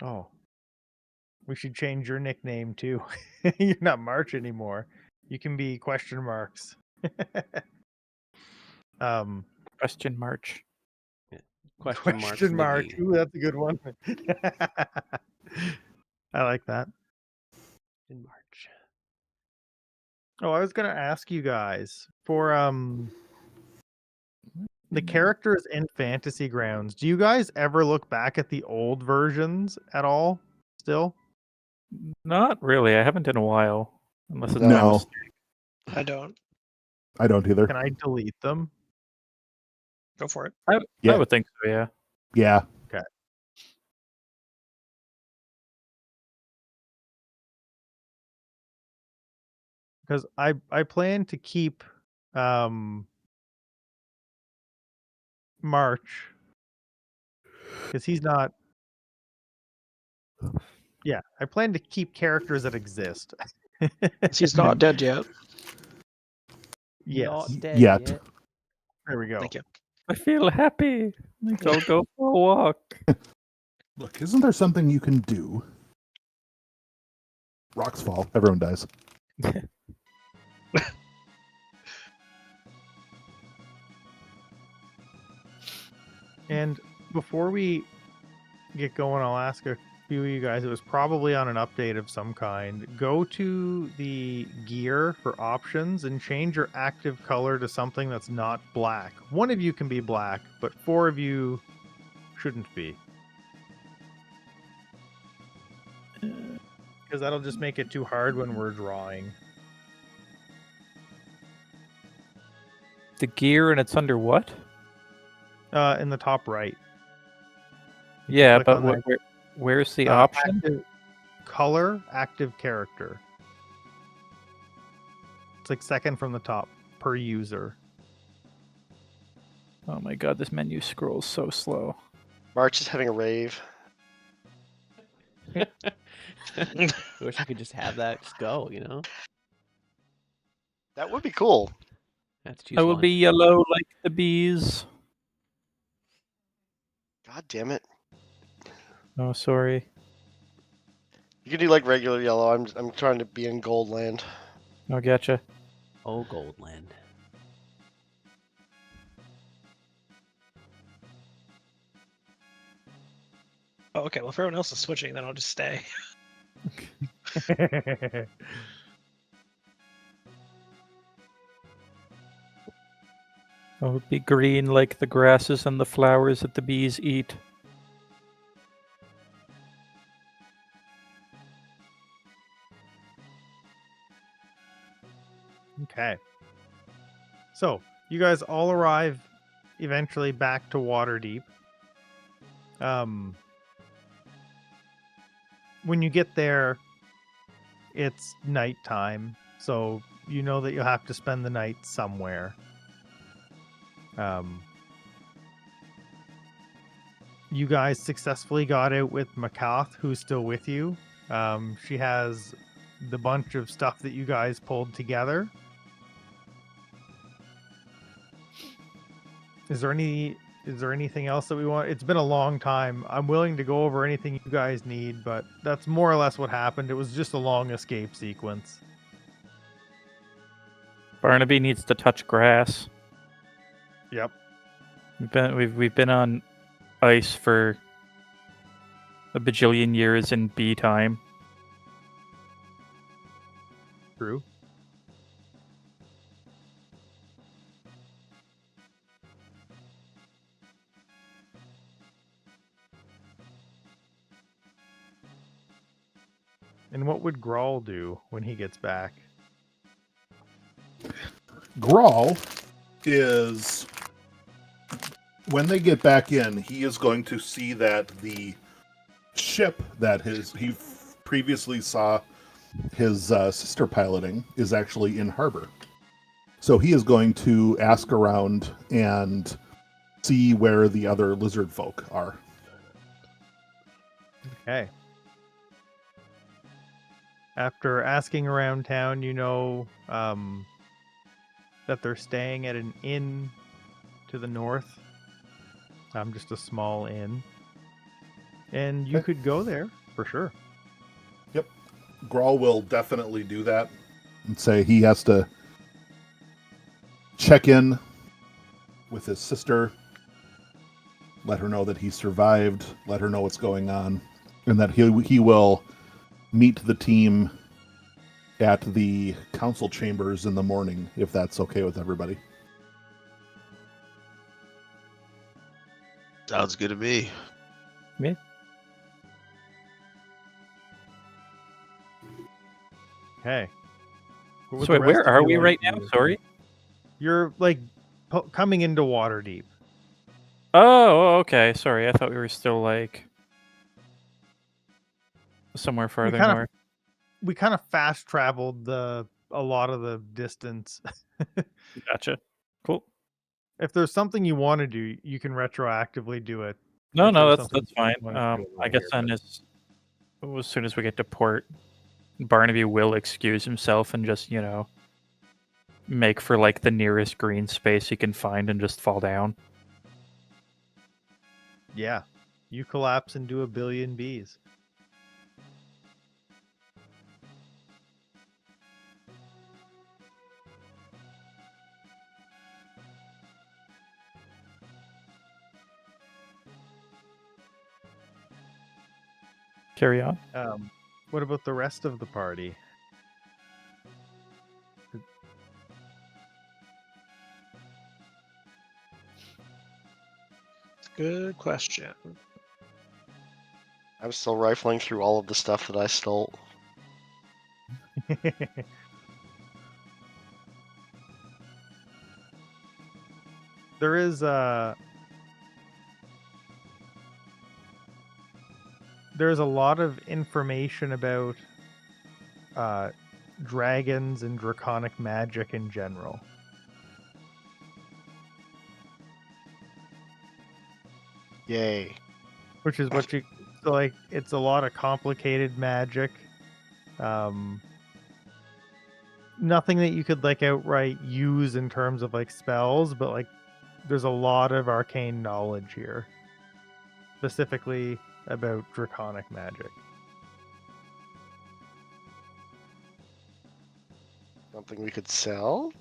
Oh, we should change your nickname too. You're not March anymore. You can be question marks. Question March. Question mark. Ooh, that's a good one. I like that. In March. Oh, I was gonna ask you guys for the characters in Fantasy Grounds. Do you guys ever look back at the old versions at all? Still? Not really. I haven't in a while. Unless it's my No. mistake. I don't. I don't either. Can I delete them? Go for it. I Yeah. would think so, yeah. Yeah. Okay. Because I plan to keep March, because he's not. Yeah, I plan to keep characters that exist. He's not dead yet. Yes. Not dead Yet. yet. There we go. Thank you. I feel happy. I think I'll go for a walk. Look, isn't there something you can do? Rocks fall. Everyone dies. And before we get going, I'll ask a few of you guys. It was probably on an update of some kind. Go to the gear for options and change your active color to something that's not black. One of you can be black, but 4 of you shouldn't be. Because that'll just make it too hard when we're drawing. The gear and it's under what? In the top right. Yeah, click but on that. where's the option? Active color, active character. It's like second from the top per user. Oh my god, this menu scrolls so slow. March is having a rave. I wish I could just have that just go, you know? That would be cool. That's choose I will one. be yellow like the bees. God damn it. Oh, sorry. You can do like regular yellow. I'm trying to be in gold land. I gotcha. Oh, Goldland. Oh, okay. Well, if everyone else is switching, then I'll just stay. I will be green like the grasses and the flowers that the bees eat. Okay. So, you guys all arrive eventually back to Waterdeep. When you get there, it's nighttime, so you know that you'll have to spend the night somewhere. You guys successfully got out with Makath, who's still with you. She has the bunch of stuff that you guys pulled together. Is there anything else that we want? It's been a long time. I'm willing to go over anything you guys need, but that's more or less what happened. It was just a long escape sequence. Barnaby needs to touch grass. Yep. We've been on ice for a bajillion years in bee time. True. And what would Grawl do when he gets back? Grawl is, when they get back in, he is going to see that the ship that he previously saw his sister piloting is actually in harbor. So he is going to ask around and see where the other lizard folk are. Okay. After asking around town, you know that they're staying at an inn to the north. Just a small inn. And you Okay. could go there for sure. Grawl will definitely do that and say he has to check in with his sister, let her know that he survived, let her know what's going on, and that he will meet the team at the council chambers in the morning, if that's okay with everybody. Sounds good to me. Okay. What would So the wait, where rest of are you we like right to now? do? Sorry. You're like coming into Waterdeep. Oh, okay. Sorry, I thought we were still like somewhere farther kind of- north. We kind of fast traveled a lot of the distance. Gotcha. Cool. If there's something you want to do, you can retroactively do it. No, If no, there's that's something you fine. wanna do I guess earlier, then but- as soon as we get to port, Barnaby will excuse himself and just make for like the nearest green space he can find and just fall down. Yeah, you collapse and do a billion bees. Carry on. What about the rest of the party? Good question. I'm still rifling through all of the stuff that I stole. There is there's a lot of information about dragons and draconic magic in general. Yay. Which is what you so like it's a lot of complicated magic. Nothing that you could like outright use in terms of like spells, but like there's a lot of arcane knowledge here. Specifically about draconic magic. Something we could sell?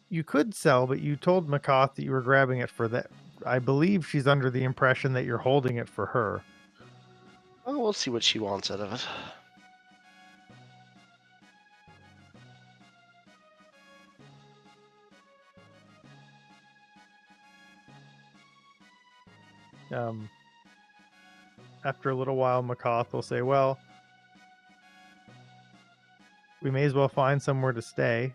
You could sell, but you told Makoth that you were grabbing it for that. I believe she's under the impression that you're holding it for her. Oh, we'll see what she wants out of it. After a little while, Makoth will say, well, we may as well find somewhere to stay.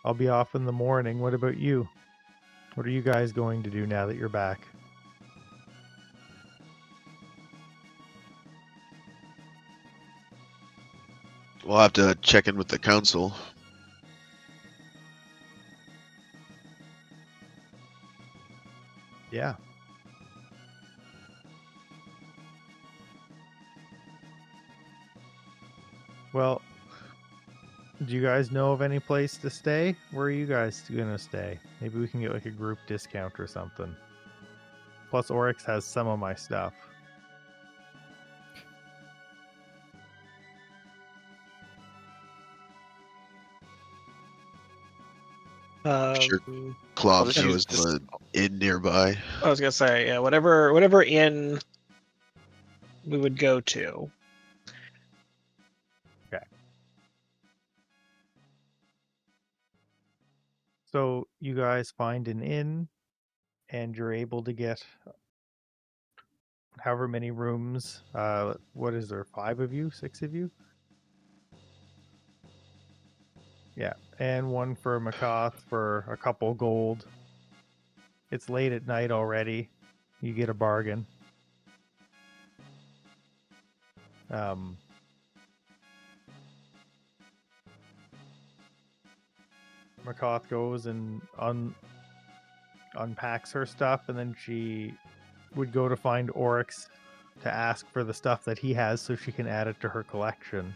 I'll be off in the morning. What about you? What are you guys going to do now that you're back? We'll have to check in with the council. Yeah. Well, do you guys know of any place to stay? Where are you guys gonna stay? Maybe we can get like a group discount or something. Plus, Oryx has some of my stuff. Sure. Um, Clov just knows use this- the inn nearby. I was gonna say, yeah, whatever inn we would go to. So you guys find an inn, and you're able to get however many rooms. What is there? 5 of you? 6 of you? Yeah, and one for Makoth for a couple gold. It's late at night already. You get a bargain. Makoth goes and unpacks her stuff, and then she would go to find Oryx to ask for the stuff that he has so she can add it to her collection.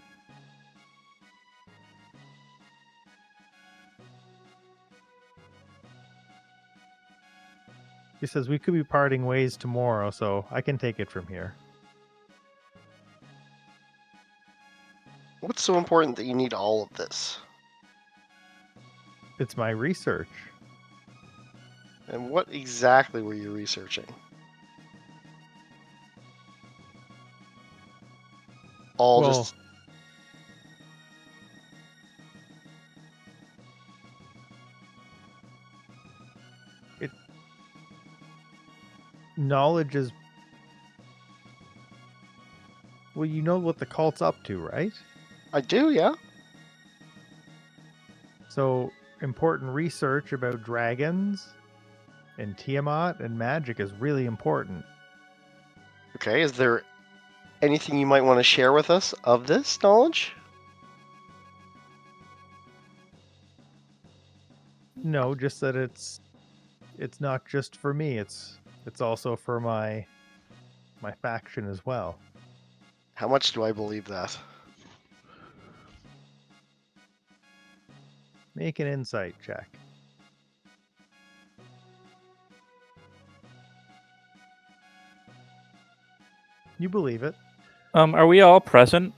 He says we could be parting ways tomorrow, so I can take it from here. What's so important that you need all of this? It's my research. And what exactly were you researching? All Well, just knowledge is... Well, you know what the cult's up to, right? I do, yeah. So, important research about dragons and Tiamat and magic is really important. Okay, is there anything you might want to share with us of this knowledge? No, just that it's not just for me, it's also for my faction as well. How much do I believe that? Make an insight check. You believe it. Are we all present?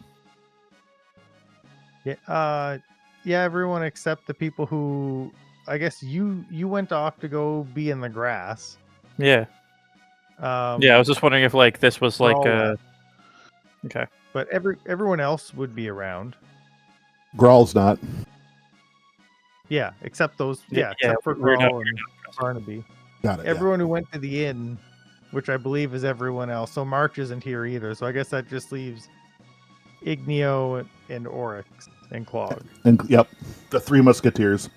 Yeah, yeah, everyone except the people who... I guess you went off to go be in the grass. Yeah. Yeah, I was just wondering if like this was we're like all a. left, Okay. but everyone else would be around. Grawl's not. Yeah, except those. Yeah, Yeah, except for we're not- Grawl and Barnaby. Got it. Yeah. Everyone who went to the inn, which I believe is everyone else. So March isn't here either. So I guess that just leaves Igneo and Oryx and Clog. And yep, the Three Musketeers.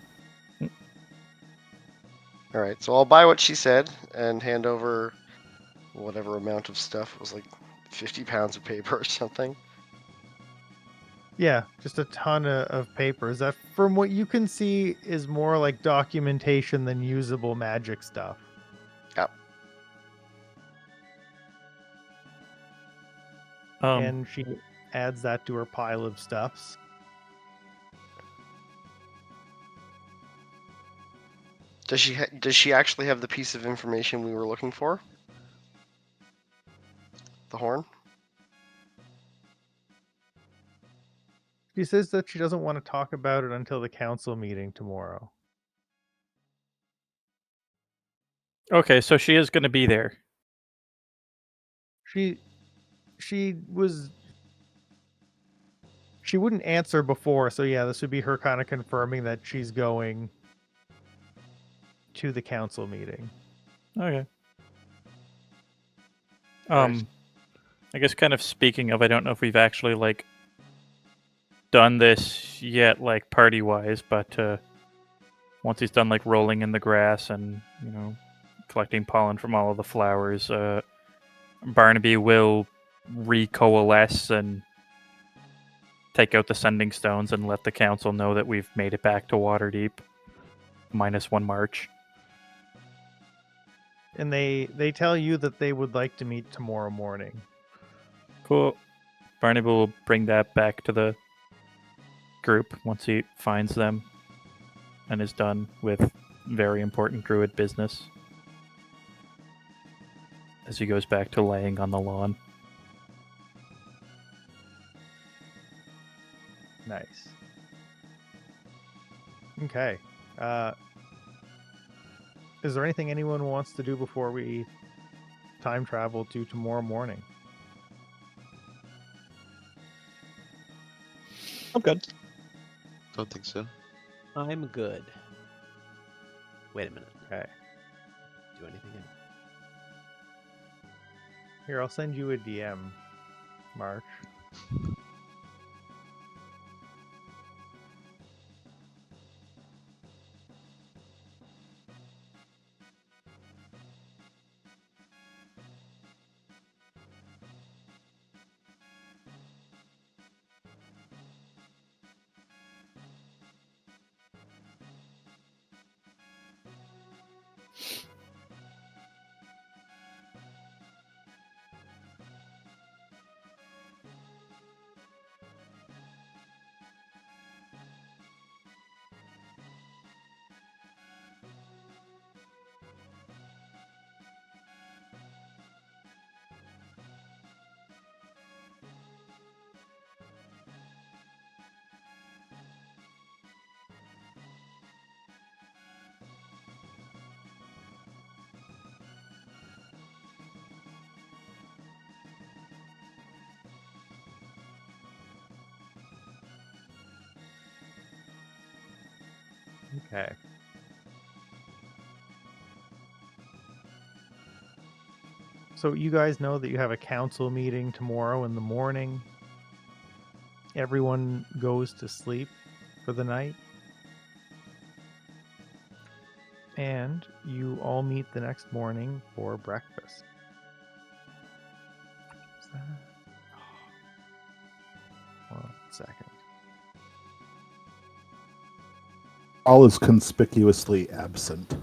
All right, so I'll buy what she said and hand over whatever amount of stuff. It was like 50 pounds of paper or something. Yeah, just a ton of papers that, from what you can see, is more like documentation than usable magic stuff. And she adds that to her pile of stuffs. Does she actually have the piece of information we were looking for? The horn? She says that she doesn't want to talk about it until the council meeting tomorrow. Okay, so she is going to be there. She wouldn't answer before, so yeah, this would be her kind of confirming that she's going to the council meeting. Okay. Right. I guess kind of speaking of, I don't know if we've actually like done this yet, like party wise, but once he's done like rolling in the grass and collecting pollen from all of the flowers, Barnaby will recoalesce and take out the sending stones and let the council know that we've made it back to Waterdeep. -1 March. And they tell you that they would like to meet tomorrow morning. Cool. Barnaby will bring that back to the group once he finds them and is done with very important druid business as he goes back to laying on the lawn. Nice. Okay. Is there anything anyone wants to do before we time travel to tomorrow morning? I'm good. Don't think so. I'm good. Wait a minute. Okay. Do anything else? Here, I'll send you a DM, March. Okay. So you guys know that you have a council meeting tomorrow in the morning. Everyone goes to sleep for the night. And you all meet the next morning for breakfast. One second. All is conspicuously absent.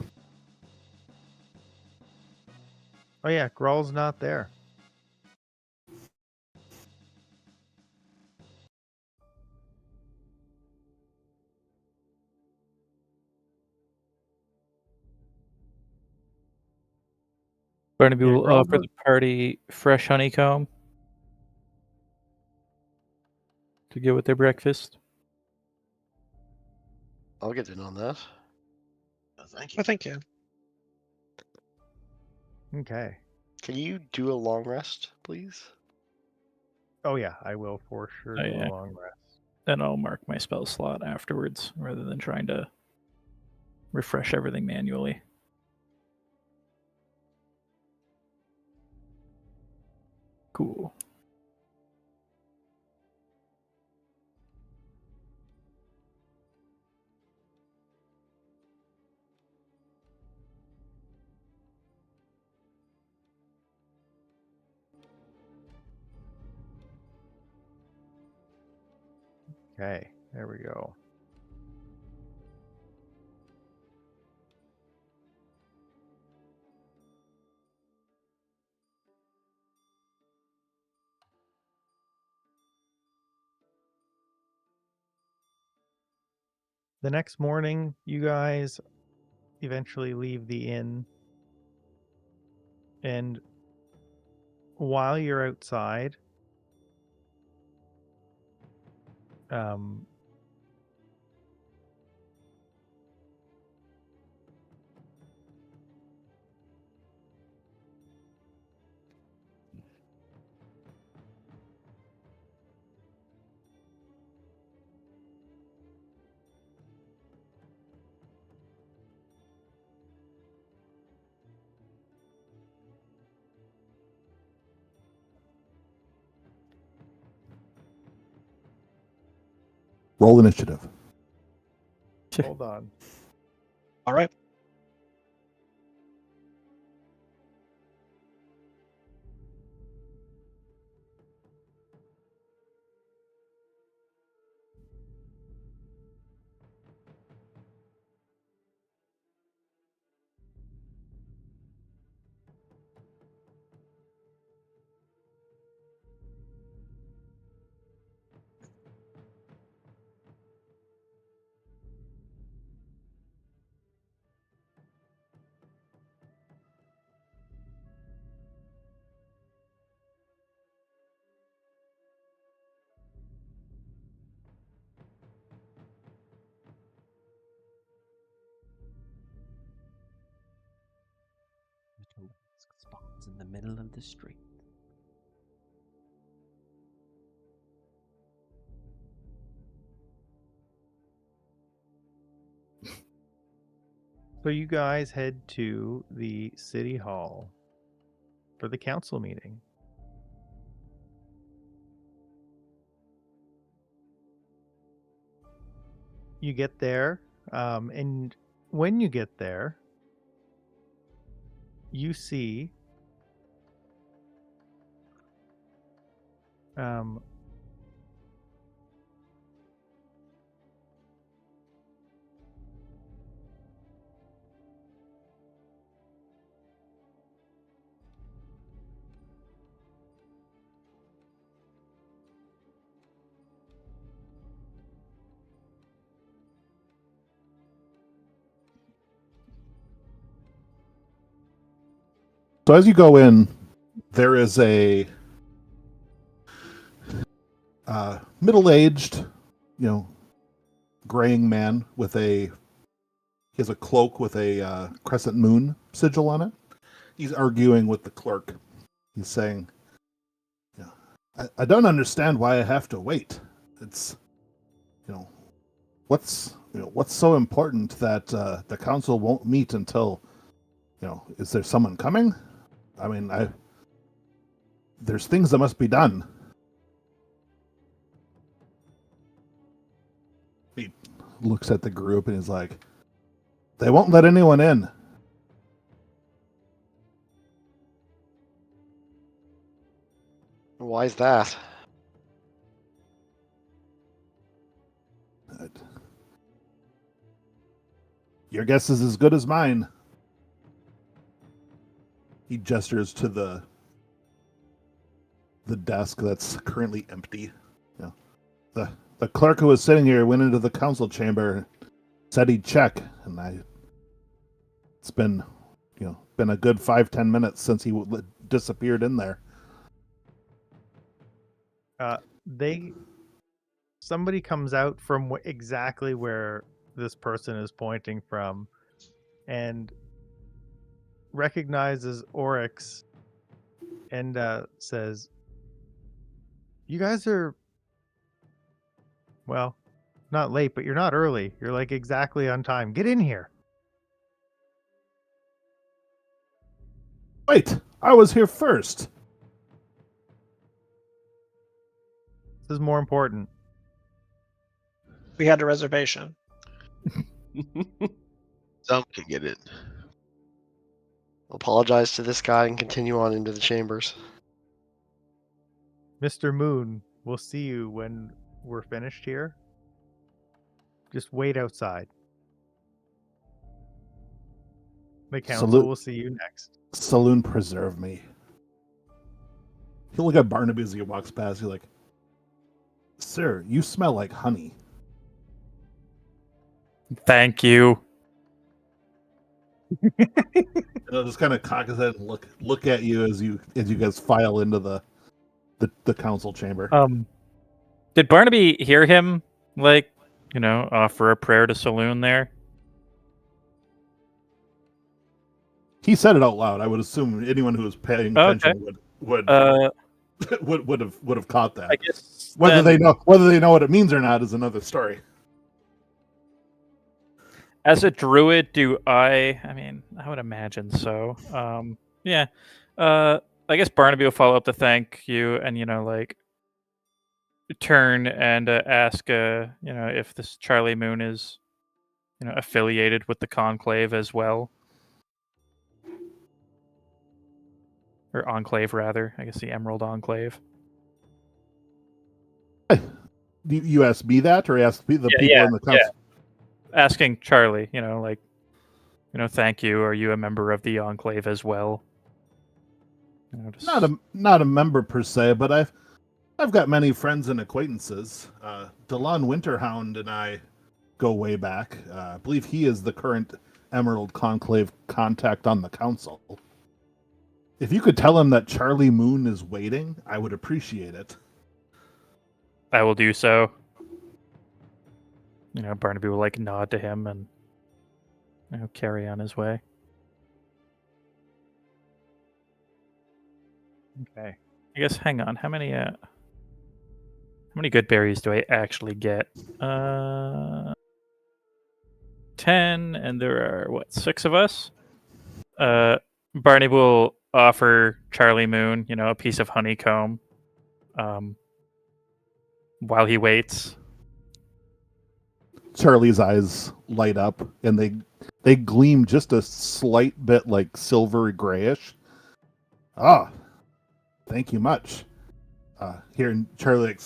Oh yeah, Grall's not there. Barnaby Yeah, will Grall's offer not- the party fresh honeycomb to go with their breakfast. I'll get in on that. Thank you. Thank you. Okay. Can you do a long rest, please? Oh yeah, I will for sure Oh, do yeah. a long rest. Then I'll mark my spell slot afterwards rather than trying to refresh everything manually. Cool. Okay, there we go. The next morning, you guys eventually leave the inn. And while you're outside, um, Roll initiative. hold on. All right. Spots in the middle of the street. So you guys head to the city hall for the council meeting. You get there, and when you get there, you see um, So as you go in, there is a middle-aged, graying man with he has a cloak with a crescent moon sigil on it. He's arguing with the clerk. He's saying, I don't understand why I have to wait. It's, what's so important that the council won't meet until, is there someone coming? I mean, there's things that must be done. He looks at the group and he's like, they won't let anyone in. Why is that? Your guess is as good as mine. He gestures to the desk that's currently empty. The clerk who was sitting here went into the council chamber, said he'd check, and it's been a good 5-10 minutes since he disappeared in there. Somebody comes out from exactly where this person is pointing from and recognizes Oryx and says, you guys are, well, not late, but you're not early. You're like exactly on time. Get in here. Wait, I was here first. This is more important. We had a reservation. Some can get it. Apologize to this guy and continue on into the chambers. Mr. Moon, we'll see you when we're finished here. Just wait outside. The council will see you next. Saloon preserve me. He'll look at Barnaby as he walks past. He's like, sir, you smell like honey. Thank you. And he'll just kind of cock his head and look at you as you guys file into the council chamber. Did Barnaby hear him, offer a prayer to Saloon there? He said it out loud. I would assume anyone who was paying attention would have caught that. I guess Whether they know what it means or not is another story. As a druid, I would imagine so. Yeah. I guess Barnaby will follow up to thank you and, turn and ask, if this Charlie Moon is, affiliated with the Conclave as well. Or Enclave, rather. I guess the Emerald Enclave. You ask me that, or ask the people in the council? Yeah. Asking Charlie, thank you. Are you a member of the Enclave as well? Not a member per se, but I've got many friends and acquaintances. Delon Winterhound and I go way back. I believe he is the current Emerald Conclave contact on the council. If you could tell him that Charlie Moon is waiting, I would appreciate it. I will do so. Barnaby will nod to him and carry on his way. Okay. I guess hang on. How many good berries do I actually get? 10, and there are 6 of us? Barney will offer Charlie Moon, a piece of honeycomb while he waits. Charlie's eyes light up, and they gleam just a slight bit like silvery grayish. Ah, thank you much. Here, and Charlie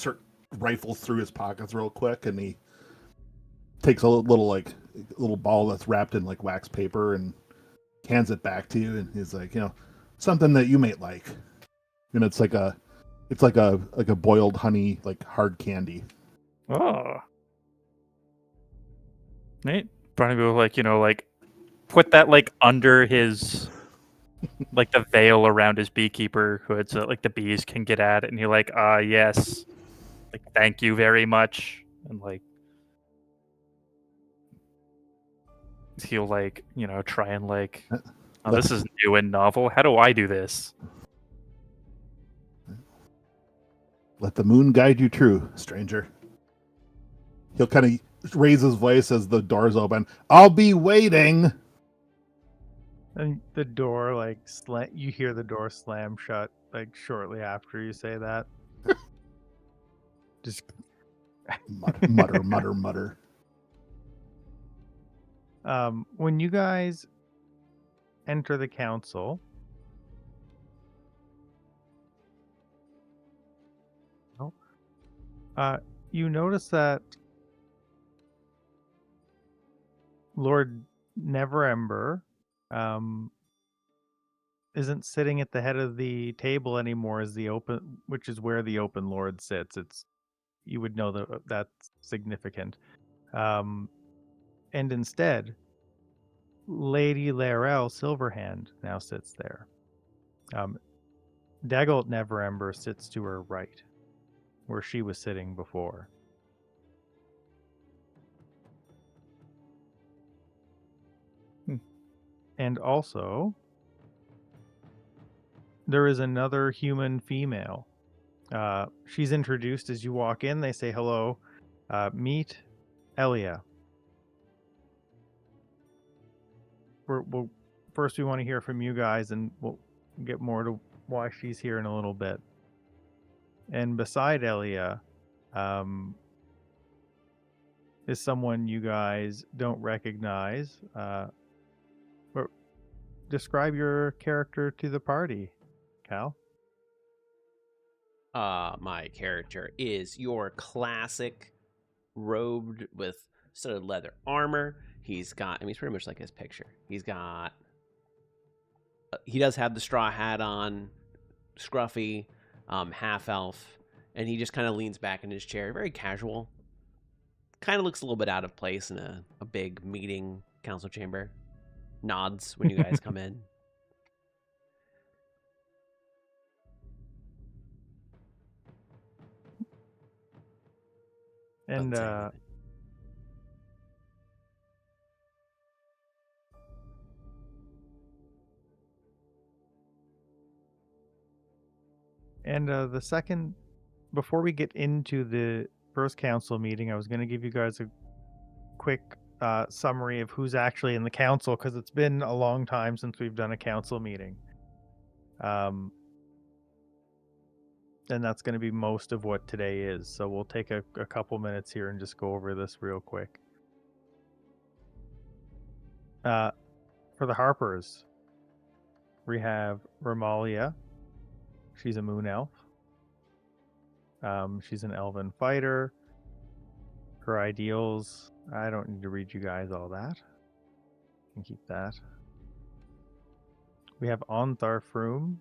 rifles through his pockets real quick, and he takes a little ball that's wrapped in wax paper and hands it back to you, and he's like, something that you might like. And it's like a boiled honey, hard candy. Oh. Nate, Barnaby will put that under his the veil around his beekeeper hood so that the bees can get at it, and you're yes, thank you very much, and he'll try and this is new and novel. How do I do this? Let the moon guide you true, stranger. he'll kind of raise his voice as the doors open. I'll be waiting. And the door, like, you hear the door slam shut, like, shortly after you say that. Just Mutter. when you guys enter the council, you notice that Lord Neverember isn't sitting at the head of the table anymore as which is where the open lord sits. You would know that that's significant. And instead, Lady Laurel Silverhand now sits there. Daggelt Neverember sits to her right, where she was sitting before. And also, there is another human female. She's introduced as you walk in. They say hello. Meet Elia. First, we want to hear from you guys, and we'll get more to why she's here in a little bit. And beside Elia is someone you guys don't recognize. But describe your character to the party, Cal. My character is your classic robed with studded leather armor. He's pretty much like his picture. He does have the straw hat on, scruffy, half elf, and he just kind of leans back in his chair, very casual. Kind of looks a little bit out of place in a big meeting council chamber. Nods when you guys come in. And Doesn't say anything. the second, before we get into the first council meeting, I was going to give you guys a quick summary of who's actually in the council, because it's been a long time since we've done a council meeting. And that's going to be most of what today is. So we'll take a couple minutes here and just go over this real quick. For the Harpers, we have Romalia. She's a moon elf. She's an elven fighter. Her ideals, I don't need to read you guys all that. You can keep that. We have Ontharr Froom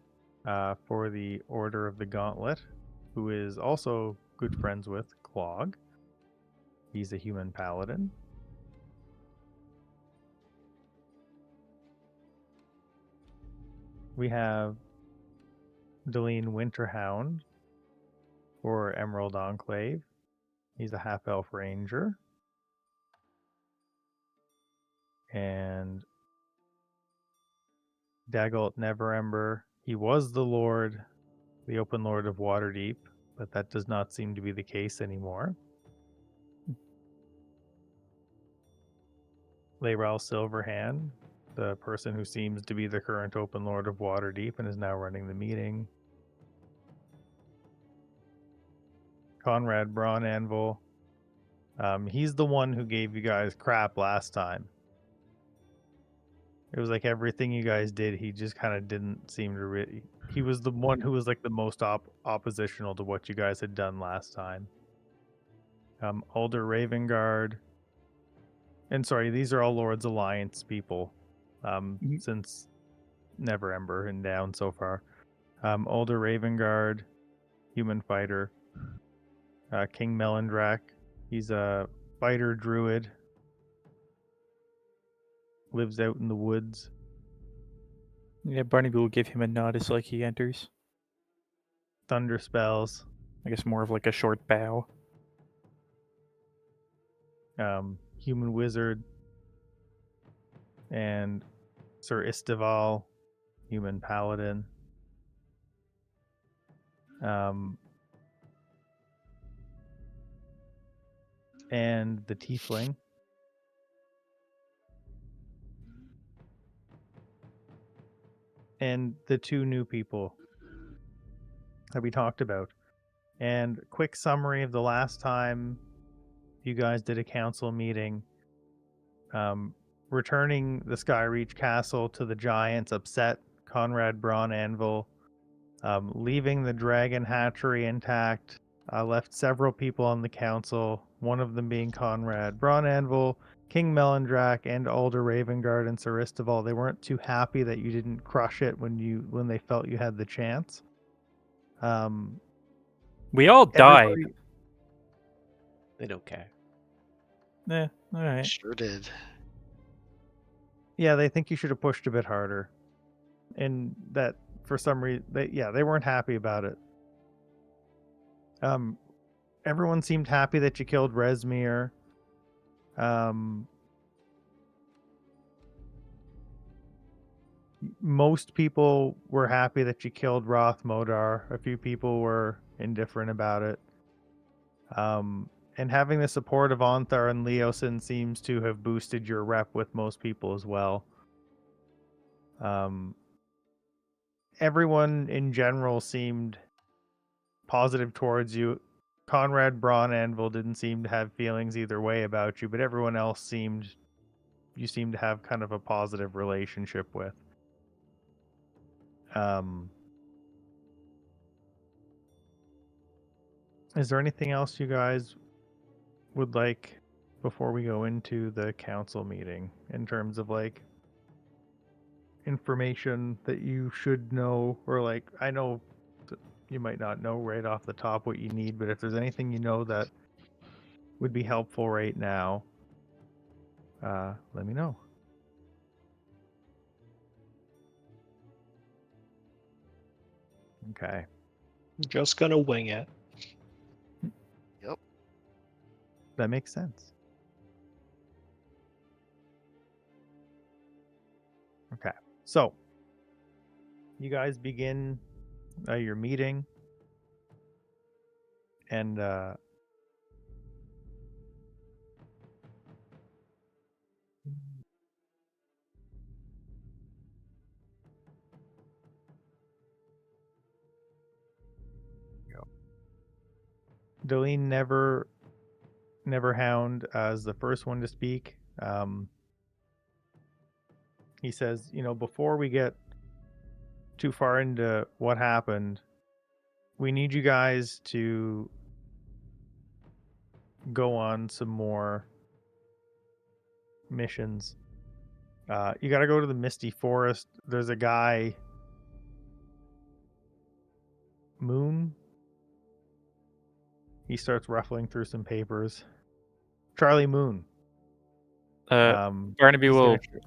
for the Order of the Gauntlet, who is also good friends with Clog. He's a human paladin. We have Deline Winterhound for Emerald Enclave. He's a half-elf ranger. And Daggelt Neverember, he was the open lord of Waterdeep, but that does not seem to be the case anymore. Laurel Silverhand, the person who seems to be the current open lord of Waterdeep and is now running the meeting. Conrad Braunanvil, he's the one who gave you guys crap last time. It was like everything you guys did, he just kind of didn't seem to really... He was the one who was like the most oppositional to what you guys had done last time. Alder Ravengard. And sorry, these are all Lord's Alliance people. Since Neverember and down so far. Alder Ravengard, human fighter. King Melindrak, he's a fighter druid. Lives out in the woods. Yeah, Barnaby will give him a nod as like he enters. Thunder spells. I guess more of like a short bow. Human wizard. And Sir Istival, human paladin. and the tiefling. And the two new people that we talked about. And quick summary of the last time you guys did a council meeting. Returning the Skyreach Castle to the Giants upset Conrad Braun Anvil. Leaving the Dragon Hatchery intact left several people on the council, one of them being Conrad Braun Anvil, King Melindrak, and Alder Ravengard and Saristoval. They weren't too happy that you didn't crush it when they felt you had the chance. We all died. Everybody- They don't care. Yeah, all right. Sure did. Yeah, they think you should have pushed a bit harder. And that, for some reason, they weren't happy about it. Everyone seemed happy that you killed Rezmir. Most people were happy that you killed Roth Modar. A few people were indifferent about it. And having the support of Onthar and Leosin seems to have boosted your rep with most people as well. Everyone in general seemed positive towards you. Conrad Braun Anvil didn't seem to have feelings either way about you, but everyone else you seem to have kind of a positive relationship with. Is there anything else you guys would like before we go into the council meeting in terms of like information that you should know, or like, I know you might not know right off the top what you need, but if there's anything you know that would be helpful right now, let me know. Okay. I'm just gonna wing it. That makes sense. Okay. So, you guys begin your meeting, and Dolene Neverhound as the first one to speak. He says, before we get too far into what happened, we need you guys to go on some more missions. You got to go to the Misty Forest. There's a guy, Moon. He starts ruffling through some papers. Charlie Moon. Barnaby he's will gonna-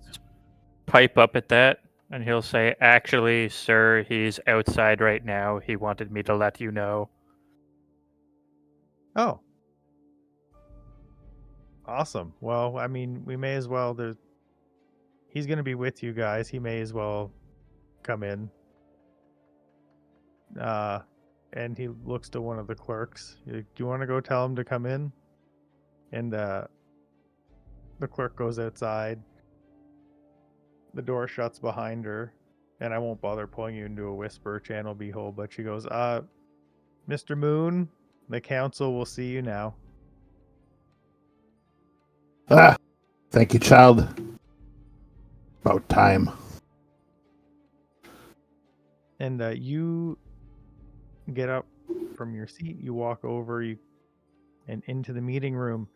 pipe up at that, and he'll say, "Actually, sir, he's outside right now. He wanted me to let you know." Oh. Awesome. Well, I mean, we may as well. He's going to be with you guys. He may as well come in. And he looks to one of the clerks. Do you want to go tell him to come in? And the clerk goes outside. The door shuts behind her, and I won't bother pulling you into a whisper channel behold, but she goes, Mr. Moon, the council will see you now. Thank you, child. About time. And you get up from your seat, you walk over, and into the meeting room.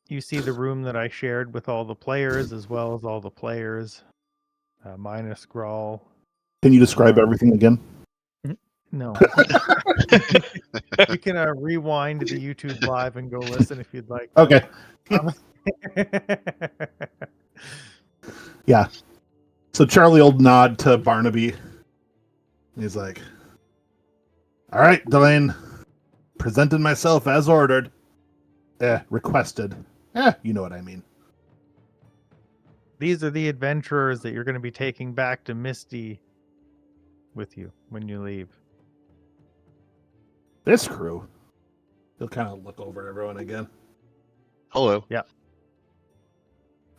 You see the room that I shared with all the players, as well as all the players, minus Grawl. Can you describe everything again? No. You can rewind the YouTube live and go listen if you'd like. Okay. Yeah. So Charlie will nod to Barnaby. He's like, all right, Delane. Presented myself as ordered. Requested. You know what I mean. These are the adventurers that you're going to be taking back to Misty with you when you leave. This crew. He'll kind of look over everyone again. Hello. All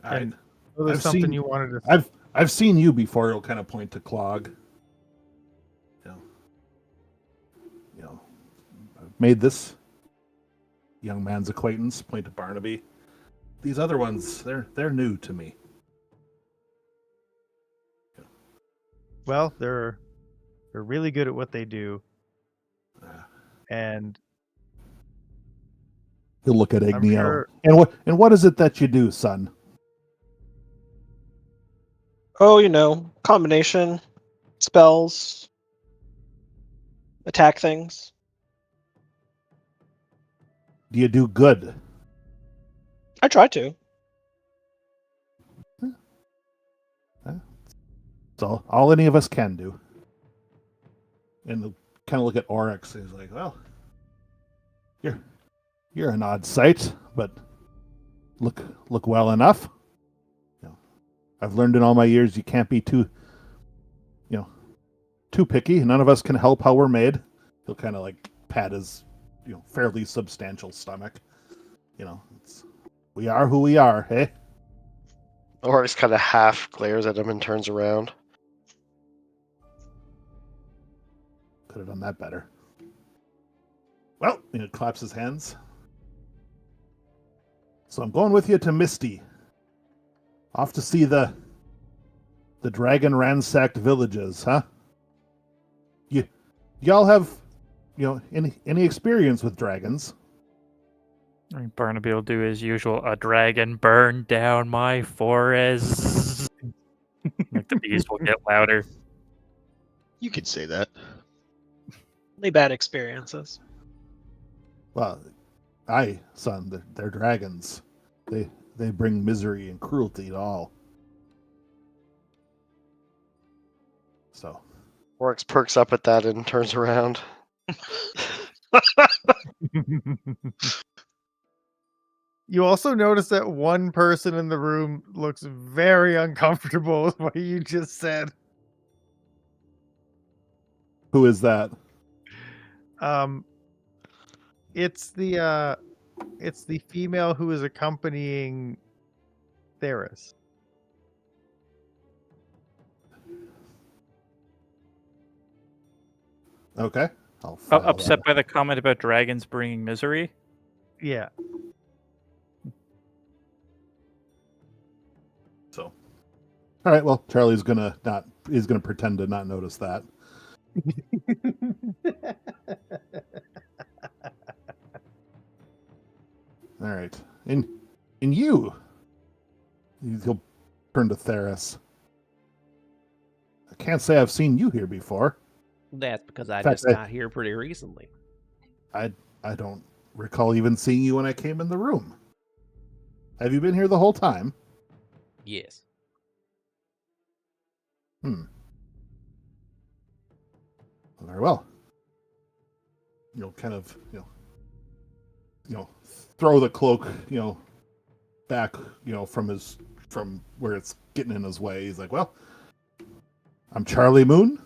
right. And so there's I've something seen- you wanted to. I've seen you before. He'll kind of point to Clog. You know, I've made this young man's acquaintance. Point to Barnaby. These other ones, they're new to me. Well, they're really good at what they do, and He'll look at I'm Igneo. sure. And what is it that you do, son? Oh, combination, spells, attack things. Do you do good? I try to. It's all any of us can do. And they'll kind of look at Oryx. And he's like, "Well, you're an odd sight, but look well enough. I've learned in all my years you can't be too picky. None of us can help how we're made." He'll kind of like pat his fairly substantial stomach. We are who we are, hey? Oryx kind of half glares at him and turns around. Could have done that better. Well, he claps his hands. So I'm going with you to Misty. Off to see the dragon ransacked villages, huh? Y'all have any experience with dragons? I mean, Barnaby will do his usual. A dragon burned down my forest. Like the bees will get louder. You could say that. Only bad experiences. Well, aye, son, they're dragons. They bring misery and cruelty to all. So Oryx perks up at that and turns around. You also notice that one person in the room looks very uncomfortable with what you just said. who is that? It's the female who is accompanying Theris. Okay. I'll file Upset that. by the comment about dragons bringing misery. Yeah. So, all right. Well, Charlie's gonna pretend to not notice that. All right, and he'll turn to Theris. I can't say I've seen you here before. That's because I In fact, just got here pretty recently. I don't recall even seeing you when I came in the room. Have you been here the whole time? Yes. Very well. Kind of, throw the cloak, back, from where it's getting in his way. He's like, "Well, I'm Charlie Moon,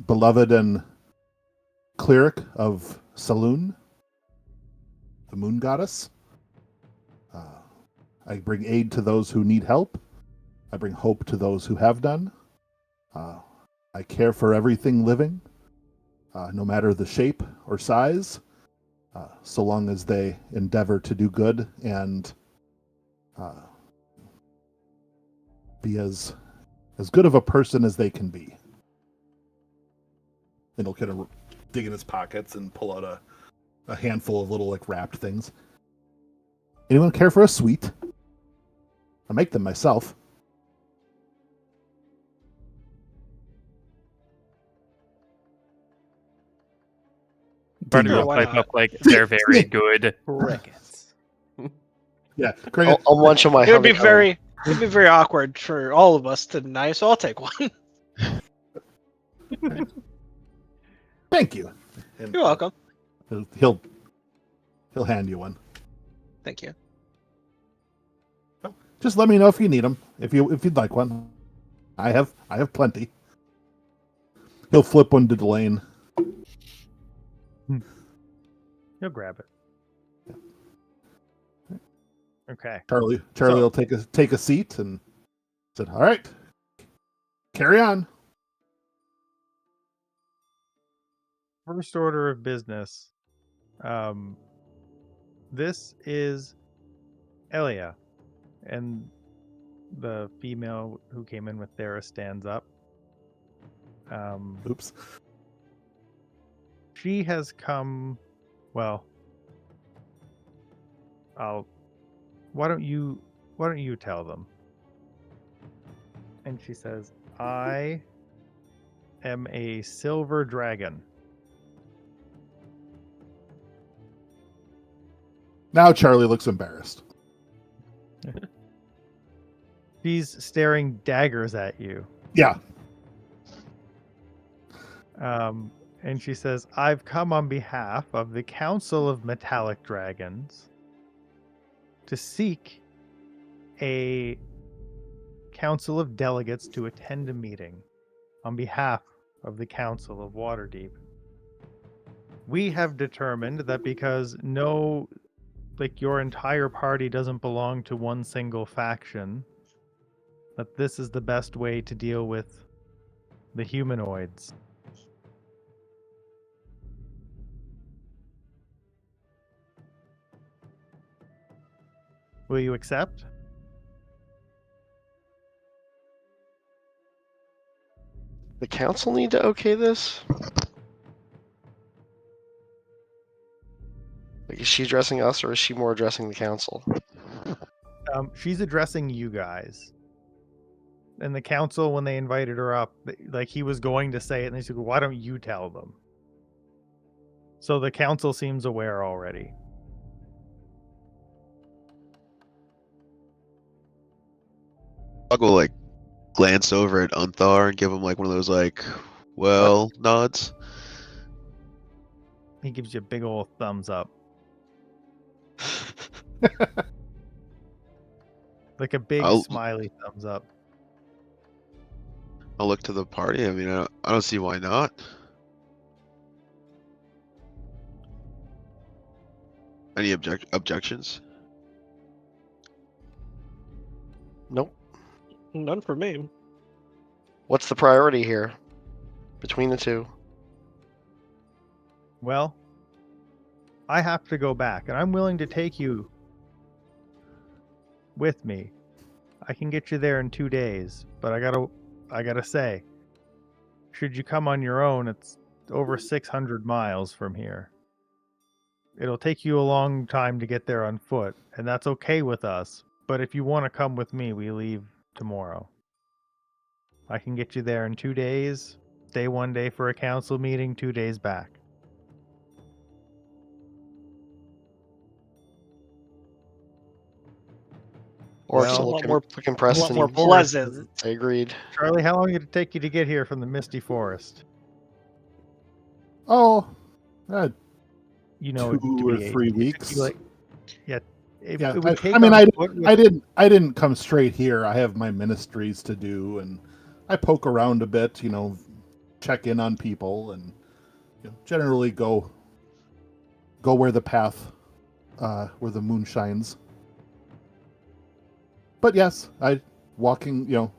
beloved and cleric of Saloon, the moon goddess. I bring aid to those who need help. I bring hope to those who have none. I care for everything living, no matter the shape or size, so long as they endeavor to do good and be as good of a person as they can be." And he'll kind of dig in his pockets and pull out a handful of little wrapped things. Anyone care for a sweet? I make them myself. Barnaby Sure, will why pipe not? up like they're very good. Crickets. Yeah, Craig, I'll munch on my It would be honeycomb. very awkward for all of us to deny, so I'll take one. thank you. And You're welcome. He'll hand you one. Thank you. Just let me know if you need them. If you'd like one, I have plenty. He'll flip one to Delane. He'll grab it. Okay. Charlie So- will take a seat and said, "All right, carry on." First order of business. This is Elia, and the female who came in with Thera stands up. Oops. She has come. Well, why don't you tell them? And she says, "I am a silver dragon." Now Charlie looks embarrassed. She's staring daggers at you. Yeah. And she says, "I've come on behalf of the Council of Metallic Dragons to seek a council of delegates to attend a meeting on behalf of the Council of Waterdeep. We have determined that because your entire party doesn't belong to one single faction, that this is the best way to deal with the humanoids. Will you accept?" The council need to okay this? Like, is she addressing us or is she more addressing the council? She's addressing you guys. And the council, when they invited her up, like he was going to say it, and they said, "Why don't you tell them?" So the council seems aware already. I'll go like glance over at Unthar and give him like one of those like, well, nods. He gives you a big old thumbs up. Like a big I'll- smiley thumbs up. I'll look to the party. I mean, I don't see why not. Any objections? Nope. None for me. What's the priority here between the two? Well, I have to go back, and I'm willing to take you with me. I can get you there in 2 days, but I gotta say, should you come on your own, it's over 600 miles from here. It'll take you a long time to get there on foot, and that's okay with us. But if you want to come with me, we leave tomorrow. I can get you there in 2 days. Stay 1 day for a council meeting, 2 days back. Or Well, to a lot look, more- look A impressed lot more and pleasant. I agreed. Charlie, how long did it take you to get here from the Misty Forest? Oh, You know, 2 or 3 weeks. Yeah, it Yeah, would take I mean, on foot with- I didn't come straight here. I have my ministries to do, and I poke around a bit. Check in on people, and generally go where the path, where the moon shines. But yes, walking.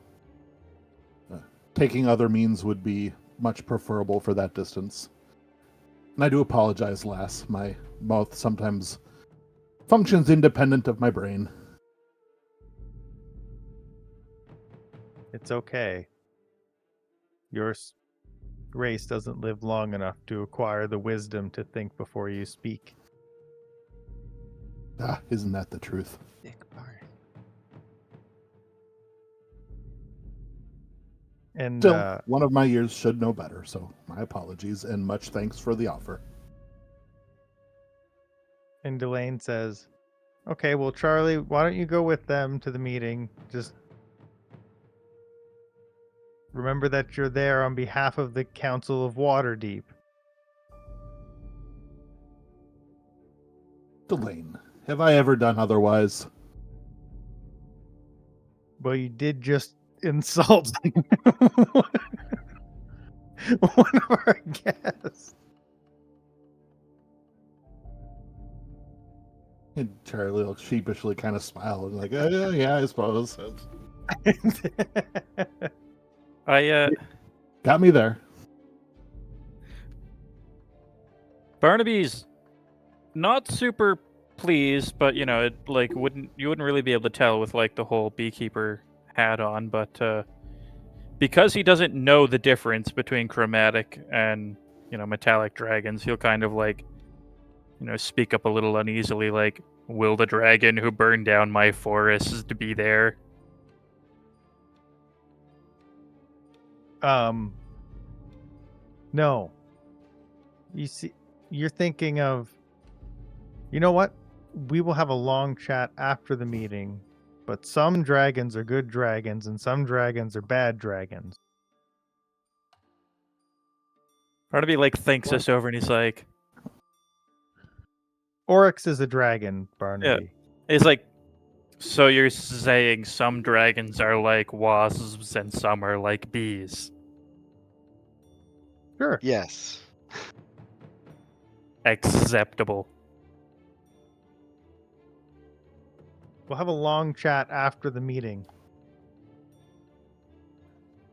Taking other means would be much preferable for that distance. And I do apologize, lass. My mouth sometimes functions independent of my brain. It's okay. Your race doesn't live long enough to acquire the wisdom to think before you speak. Isn't that the truth? And Still, one of my years should know better, so my apologies and much thanks for the offer. And Delane says, "Okay, well, Charlie, why don't you go with them to the meeting? Just remember that you're there on behalf of the Council of Waterdeep." Delane, have I ever done otherwise? Well, you did just insult one of our guests. And Charlie will sheepishly kind of smile and like, yeah, I suppose. I Got me there. Barnaby's not super pleased, but you know, it like wouldn't really be able to tell with like the whole beekeeper hat on, but because he doesn't know the difference between chromatic and, you know, metallic dragons, he'll kind of like, you know, speak up a little uneasily, like, "Will the dragon who burned down my forests to be there?" No. You see, you're thinking of, you know what? We will have a long chat after the meeting, but some dragons are good dragons and some dragons are bad dragons. Barnaby like thinks this over and he's like, Oryx is a dragon, Barnaby. he's like, "So you're saying some dragons are like wasps and some are like bees?" Sure. Yes. Acceptable. We'll have a long chat after the meeting.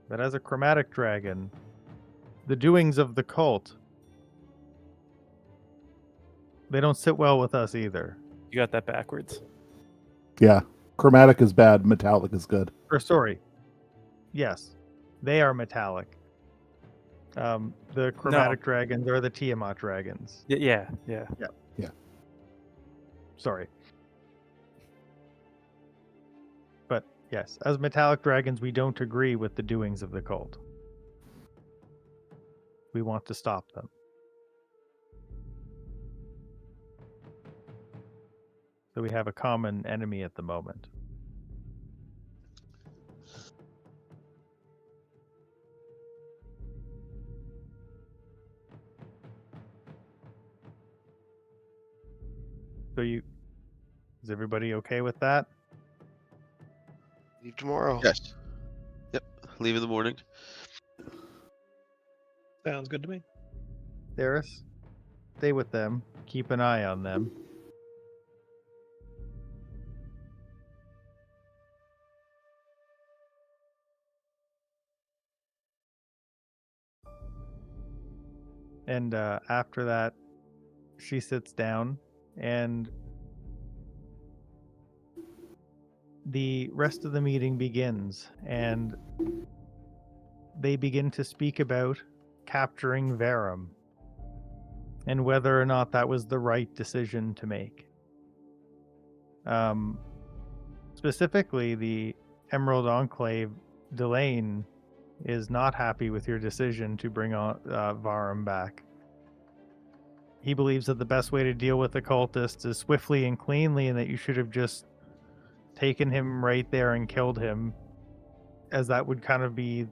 But as a chromatic dragon, the doings of the cult, they don't sit well with us either. You got that backwards. Yeah. Chromatic is bad, metallic is good. Or sorry. Yes. They are metallic. The chromatic dragons are the Tiamat dragons. Yeah. Sorry. But yes, as metallic dragons, we don't agree with the doings of the cult. We want to stop them. So we have a common enemy at the moment. So is everybody okay with that? Leave tomorrow. Yes. Yep. Leave in the morning. Sounds good to me. Darius, stay with them. Keep an eye on them. And after that, she sits down, and the rest of the meeting begins, and they begin to speak about capturing Verum and whether or not that was the right decision to make. Specifically, the Emerald Enclave, Delane, is not happy with your decision to bring on Varum back. He believes that the best way to deal with the cultists is swiftly and cleanly, and that you should have just taken him right there and killed him, as that would kind of be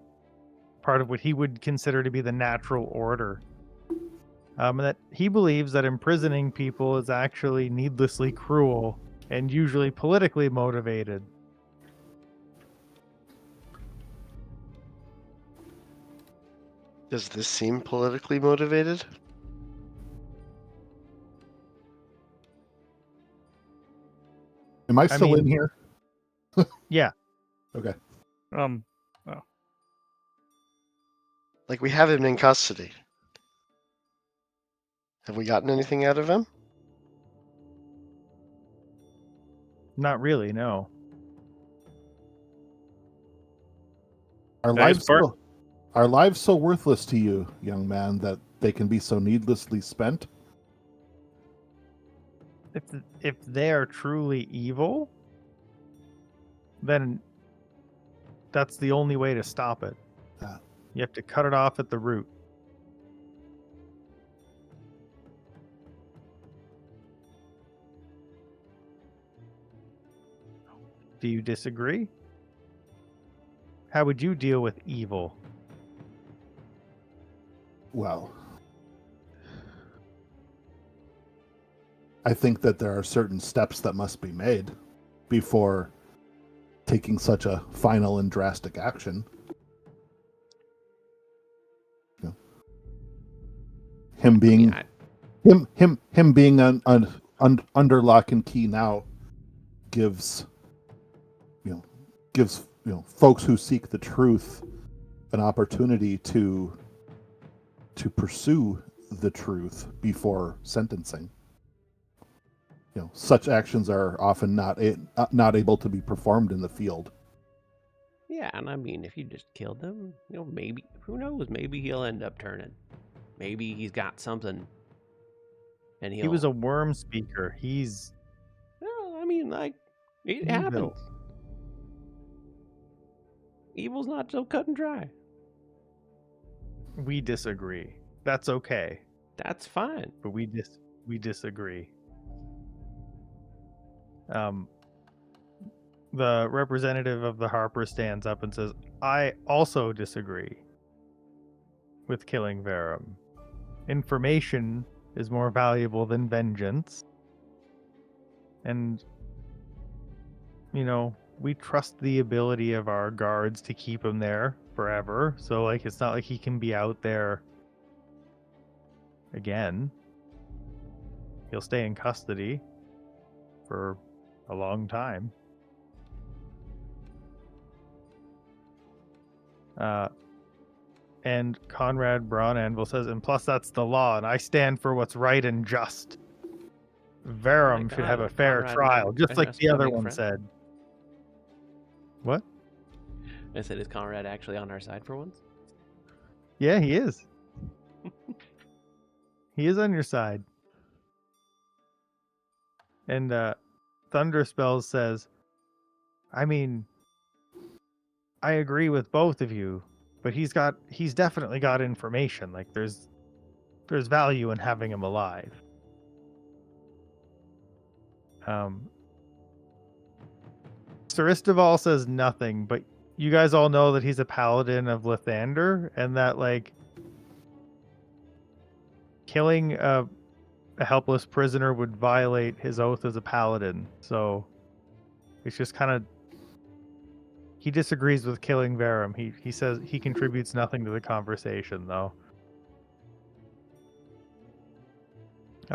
part of what he would consider to be the natural order. That he believes that imprisoning people is actually needlessly cruel and usually politically motivated. Does this seem politically motivated? Am I still in mean- here? Yeah. Okay. Like, we have him in custody. Have we gotten anything out of him? Not really, no. Are That is lives so worthless to you, young man, that they can be so needlessly spent? If they are truly evil, then that's the only way to stop it. You have to cut it off at the root. Do you disagree? How would you deal with evil? Well, I think that there are certain steps that must be made before taking such a final and drastic action. You know, him being I mean, him being under lock and key now gives folks who seek the truth an opportunity to pursue the truth before sentencing. Such actions are often not able to be performed in the field. Yeah, and I mean, if you just killed him, maybe, who knows? Maybe he'll end up turning. Maybe he's got something, and He was a worm speaker. He's Well, I mean, like, it evil. happens. Evil's not so cut and dry. We disagree. That's okay, That's fine. but we disagree. The representative of the Harper stands up and says, "I also disagree with killing Verum. Information is more valuable than vengeance. And, we trust the ability of our guards to keep him there forever. So, it's not like he can be out there again. He'll stay in custody for a long time." And Conrad Braunanvil says, "And plus that's the law, and I stand for what's right and just. Verum should have a fair trial, just like the other one said." What? I said, is Conrad actually on our side for once? Yeah, he is. He is on your side. And Thunderspells says, "I mean, I agree with both of you, but he's definitely got information. Like there's value in having him alive." Saristoval says nothing, but you guys all know that he's a paladin of Lathander, and that killing a helpless prisoner would violate his oath as a paladin. So it's just kind of, he disagrees with killing Verum. He says he contributes nothing to the conversation, though.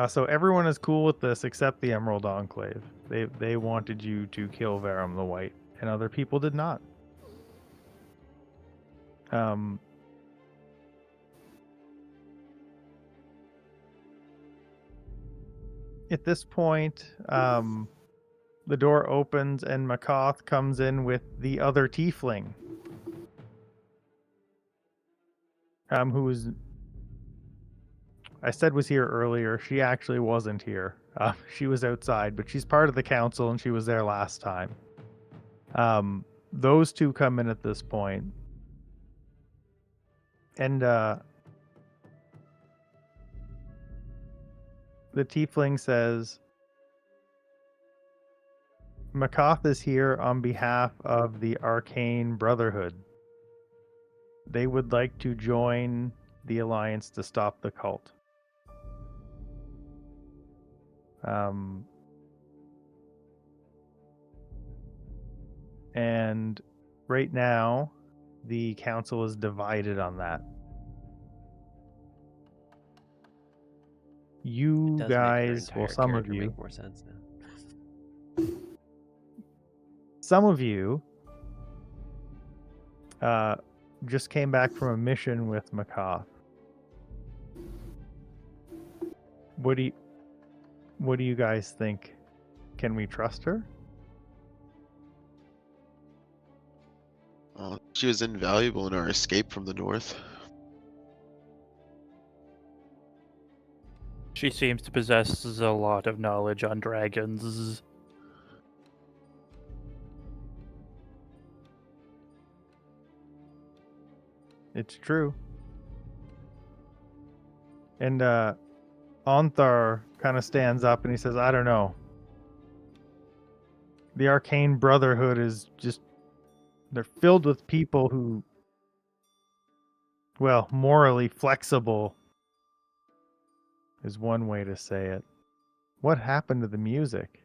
So everyone is cool with this except the Emerald Enclave. They wanted you to kill Verum the White, and other people did not. At this point, the door opens and Makoth comes in with the other tiefling, who was, I said was here earlier. She actually wasn't here. She was outside, but she's part of the council and she was there last time. Those two come in at this point. And the tiefling says, "Makoth is here on behalf of the Arcane Brotherhood. They would like to join the Alliance to stop the cult." And right now, the council is divided on that. You Does guys, make her well, entire some of character you, make more sense now. some of you, just came back from a mission with Makoth. What do you guys think? Can we trust her? She was invaluable in our escape from the north. She seems to possess a lot of knowledge on dragons. It's true. And Onthar kind of stands up and he says, "I don't know. The Arcane Brotherhood is just, they're filled with people who, well, morally flexible is one way to say it. What happened to the music?"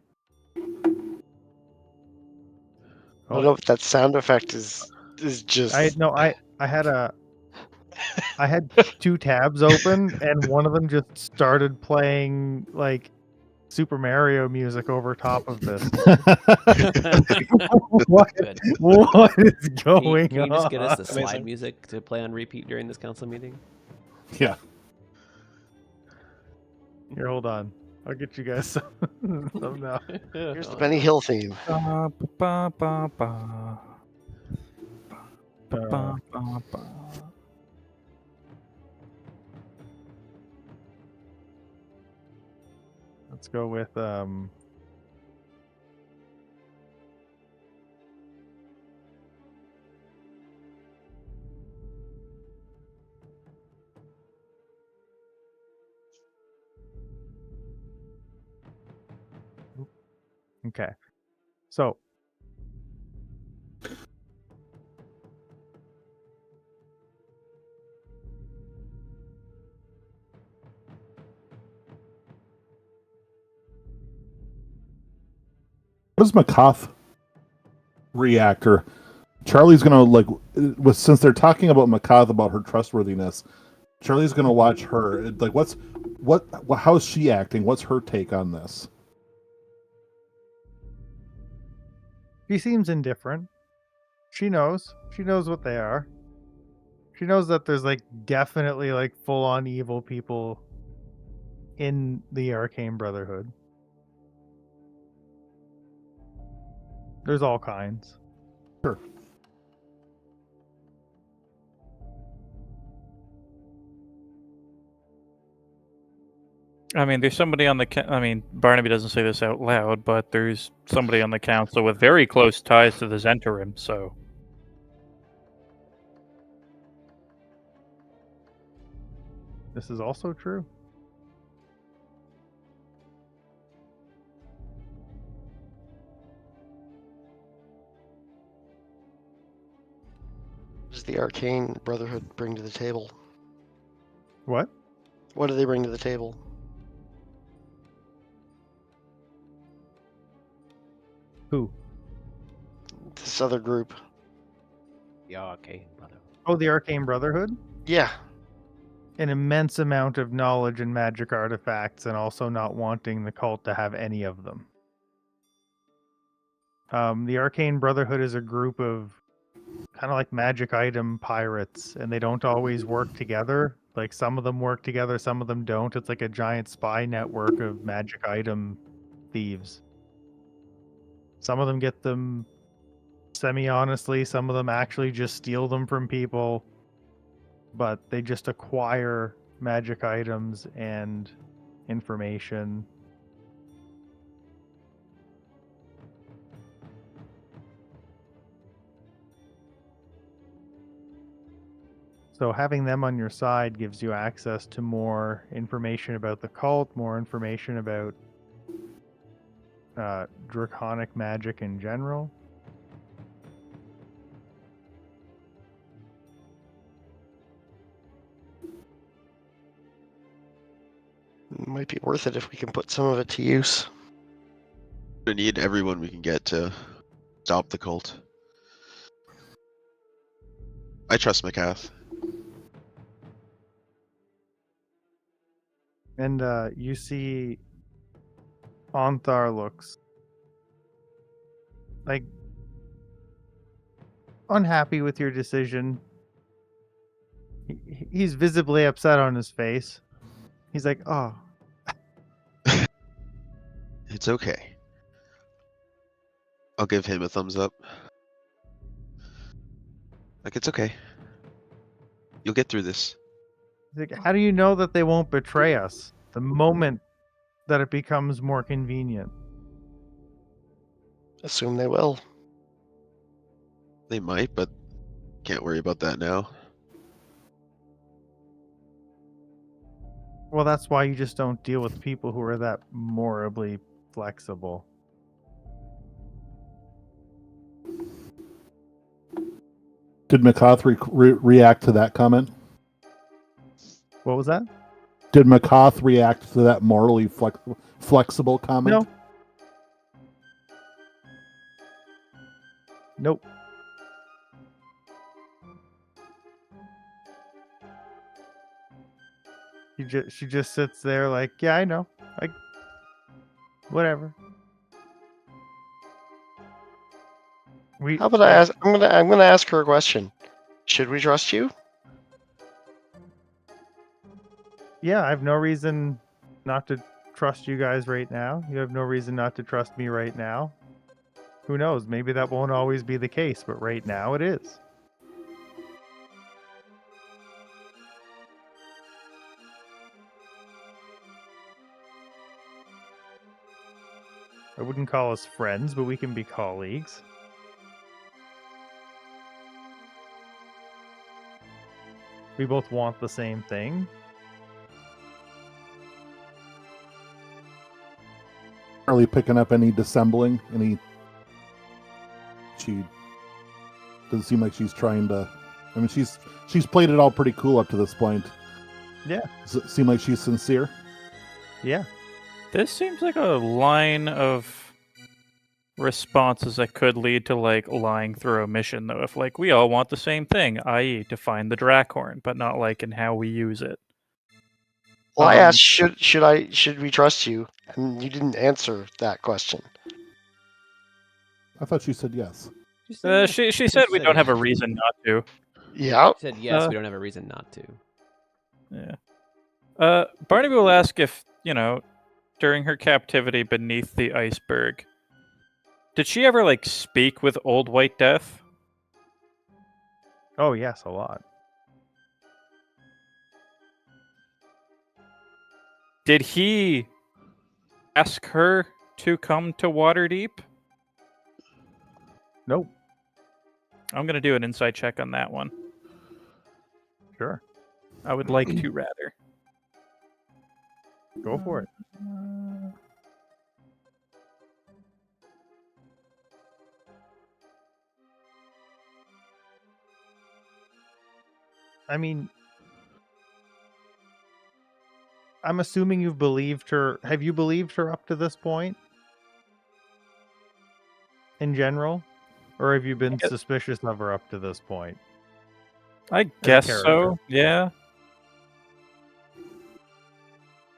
I don't know if that sound effect is just. I had two tabs open and one of them just started playing like Super Mario music over top of this. what, Good. what is Can going you just get us the on? slide Amazing. music to play on repeat during this council meeting? Yeah. Here, hold on. I'll get you guys some now. Here's the Benny Hill theme. Ba, ba, ba, ba. Ba, Uh, ba, ba, ba. Let's go with okay. So What does McCoth reactor? Charlie's gonna since they're talking about McCoth about her trustworthiness. Charlie's gonna watch her. Like, how's she acting? What's her take on this? she seems indifferent. She knows. She knows what they are. She knows that there's like definitely like full on evil people in the Arcane Brotherhood. There's all kinds. Sure. I mean, there's somebody on the. I mean, Barnaby doesn't say this out loud, but there's somebody on the council with very close ties to the Zentarim. So This is also true. What does the Arcane Brotherhood bring to the table? What? What do they bring to the table? Who? This other group. Yeah, okay, brother. Oh, the Arcane Brotherhood? Yeah. An immense amount of knowledge and magic artifacts, and also not wanting the cult to have any of them. The Arcane Brotherhood is a group of kind of like magic item pirates, and they don't always work together. Like some of them work together, some of them don't. It's like a giant spy network of magic item thieves. Some of them get them semi-honestly, some of them actually just steal them from people, but they just acquire magic items and information. So having them on your side gives you access to more information about the cult, more information about draconic magic in general. It might be worth it if we can put some of it to use. We need everyone we can get to stop the cult. I trust McCath. And you see Onthar looks like unhappy with your decision. He's visibly upset on his face. He's like, oh, It's okay. I'll give him a thumbs up. Like, it's okay. You'll get through this. he's like, how do you know that they won't betray us the moment that it becomes more convenient? Assume they will. They might, but can't worry about that now. Well, that's why you just don't deal with people who are that morally flexible. Did McCoth react to that comment? What was that? Did McCoth react to that morally flexible comment? No. Nope. She just sits there like, yeah, I know. Whatever. We How about I ask? I'm gonna ask her a question. Should we trust you? Yeah, I have no reason not to trust you guys right now. You have no reason not to trust me right now. Who knows? Maybe that won't always be the case, but right now it is. I wouldn't call us friends, but we can be colleagues. We both want the same thing. Really picking up any dissembling? She doesn't seem like she's trying to. I mean, she's played it all pretty cool up to this point. Yeah. Does it seem like she's sincere? Yeah. This seems like a line of responses that could lead to like lying through omission, though. If like we all want the same thing, i.e., to find the Drakhorn, but not like in how we use it. Well, I asked, should we trust you? And you didn't answer that question. I thought she said yes. She said we don't have a reason not to. Yeah. She said yes. We don't have a reason not to. Yeah. Barnaby will ask if, during her captivity beneath the iceberg, did she ever like speak with Old White Death? Oh yes, a lot. Did he ask her to come to Waterdeep? Nope. I'm gonna do an insight check on that one. Sure. I would like to rather. Go for it. I mean, I'm assuming you've believed her. Have you believed her up to this point? In general? Or have you been suspicious of her up to this point? I guess so, yeah.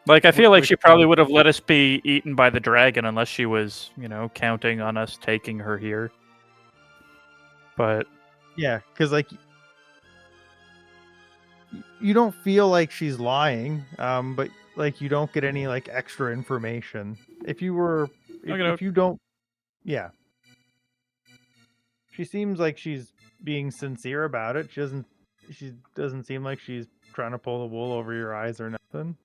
Like, I feel like she probably would have let us be eaten by the dragon unless she was, counting on us taking her here. But... yeah, because, like, you don't feel like she's lying, but, like, you don't get any, like, extra information. If you were... If you don't... yeah. She seems like she's being sincere about it. She doesn't seem like she's trying to pull the wool over your eyes or nothing.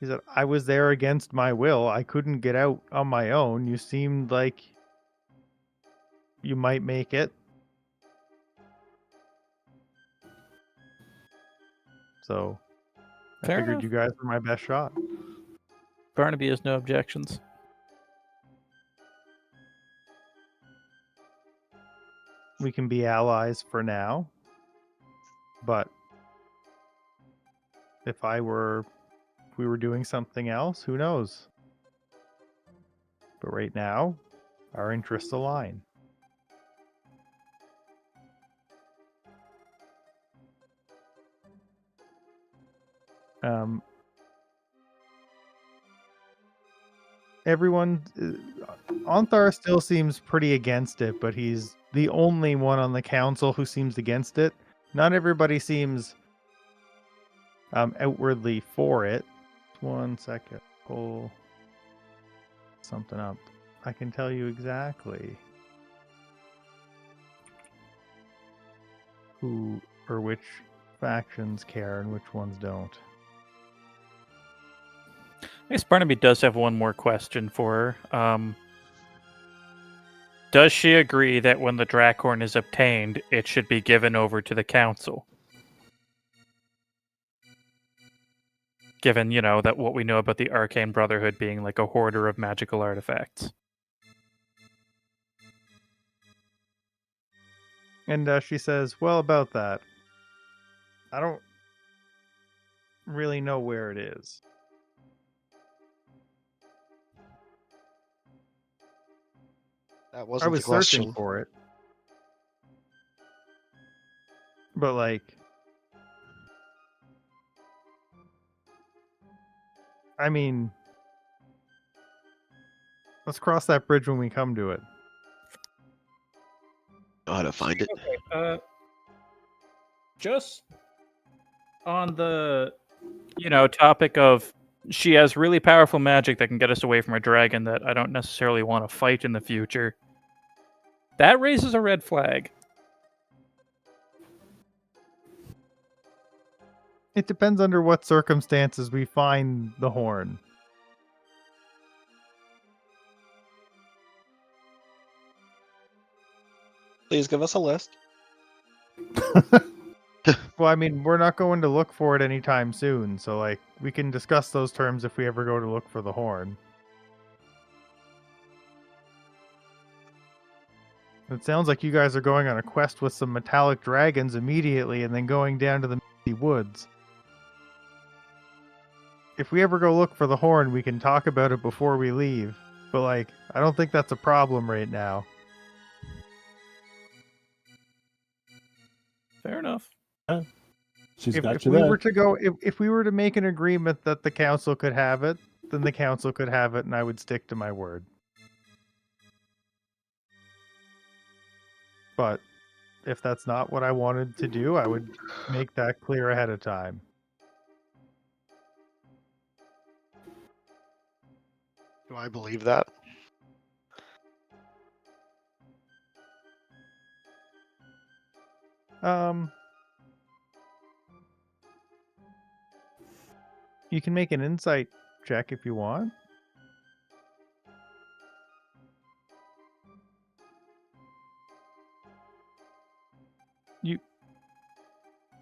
He said, I was there against my will. I couldn't get out on my own. You seemed like you might make it. So I figured you guys were my best shot. Barnaby has no objections. We can be allies for now. But if we were doing something else, who knows? But right now, our interests align. Everyone, Onthar still seems pretty against it, but he's the only one on the council who seems against it. Not everybody seems outwardly for it. 1 second. Pull something up. I can tell you exactly who or which factions care and which ones don't. I guess Barnaby does have one more question for her. Does she agree that when the Drakhorn is obtained, it should be given over to the council? Given, that what we know about the Arcane Brotherhood being like a hoarder of magical artifacts. And she says, well, about that, I don't really know where it is. That wasn't the I was question. searching for it. But, like, I mean, let's cross that bridge when we come to it. Know how to find it. Okay. Just on the topic of she has really powerful magic that can get us away from a dragon that I don't necessarily want to fight in the future. That raises a red flag. It depends under what circumstances we find the horn. Please give us a list. Well, I mean, we're not going to look for it anytime soon, so like we can discuss those terms if we ever go to look for the horn. It sounds like you guys are going on a quest with some metallic dragons immediately and then going down to the misty woods. If we ever go look for the horn, we can talk about it before we leave. But like, I don't think that's a problem right now. Fair enough. She's If got if you we there. were to go, if we were to make an agreement that the council could have it, then the council could have it, and I would stick to my word. But if that's not what I wanted to do, I would make that clear ahead of time. Do I believe that? You can make an insight check if you want.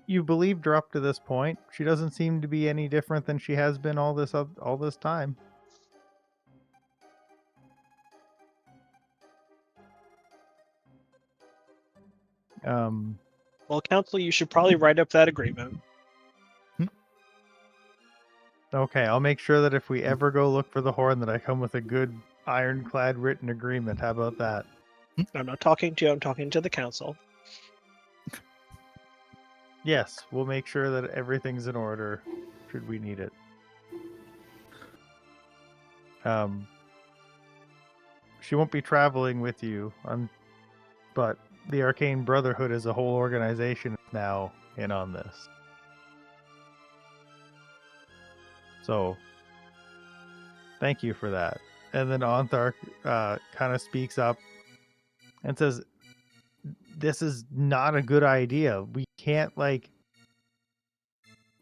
You believed her up to this point. She doesn't seem to be any different than she has been all this time. Well, Council, you should probably write up that agreement. Okay, I'll make sure that if we ever go look for the horn, that I come with a good ironclad written agreement. How about that? I'm not talking to you, I'm talking to the Council. Yes, we'll make sure that everything's in order should we need it. She won't be traveling with you, but the Arcane Brotherhood as a whole organization is now in on this. So, thank you for that. And then Onthark kind of speaks up and says, this is not a good idea. We can't, like...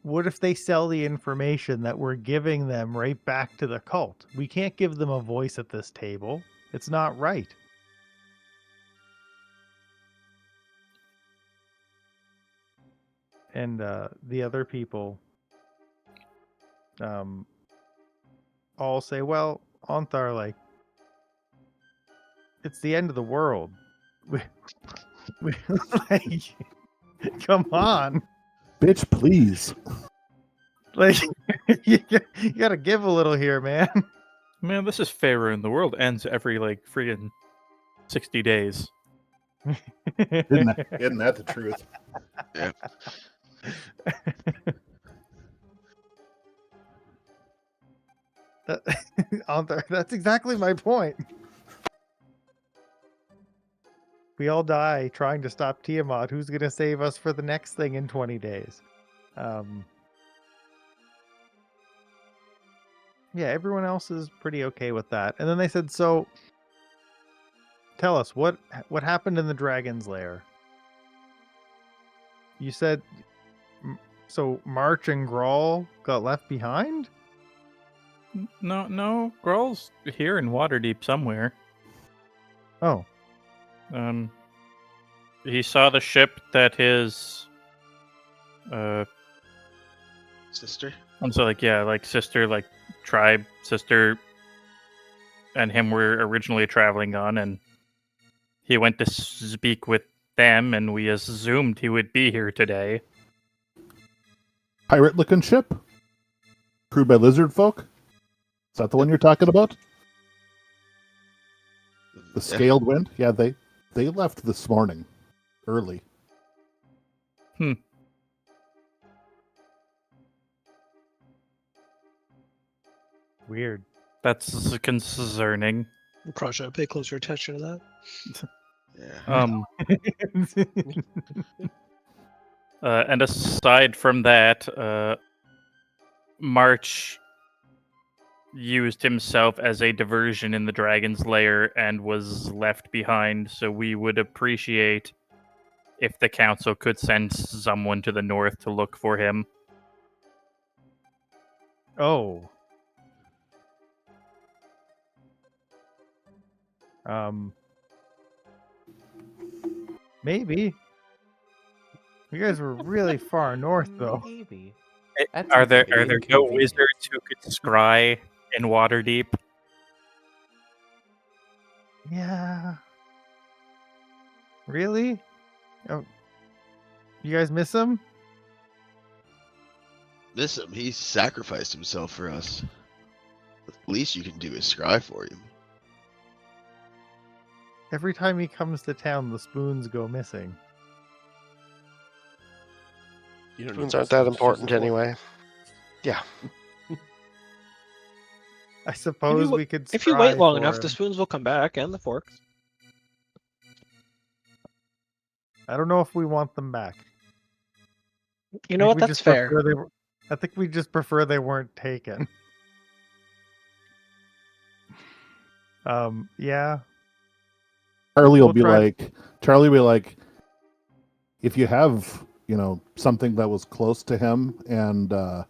What if they sell the information that we're giving them right back to the cult? We can't give them a voice at this table. It's not right. And the other people all say, well, Onthar, like, it's the end of the world. Like, come on. Bitch, please. Like, you gotta give a little here, man. Man, this is Faerun. The world ends every friggin' 60 days. Isn't that? Isn't that the truth? Yeah. That's exactly my point. We all die trying to stop Tiamat. Who's going to save us for the next thing in 20 days? Yeah, everyone else is pretty okay with that. And then they said, so tell us, what happened in the dragon's lair? You said, so March and Grawl got left behind? No, Grol's here in Waterdeep somewhere. Oh. He saw the ship that his Sister? and so sister, tribe sister and him were originally traveling on, and he went to speak with them, and we assumed he would be here today. Pirate looking ship? Crewed by lizard folk? Is that the one you're talking about? The Scaled Wind? Yeah, they left this morning. Early. Hmm. Weird. That's concerning. Probably should pay closer attention to that. Yeah. And aside from that, March used himself as a diversion in the dragon's lair and was left behind, so we would appreciate if the council could send someone to the north to look for him. Oh. Maybe. You guys were really far north, though. Maybe. Eh, That Are seems there like an are there no inconvenience. wizards who could scry in Waterdeep? Yeah. Really? Oh, you guys miss him? Miss him. He sacrificed himself for us. The least you can do is scry for him. Every time he comes to town, the spoons go missing. You don't Spoons need aren't the that spoons, important just the fork. anyway. Yeah. I suppose we could. If you wait scry long for enough, him. the spoons will come back and the forks. I don't know if we want them back. You know what? We That's just fair. prefer they were- I think we just prefer they weren't taken. Yeah. Charlie will We'll be try- like, Charlie will be like, if you have, something that was close to him and, a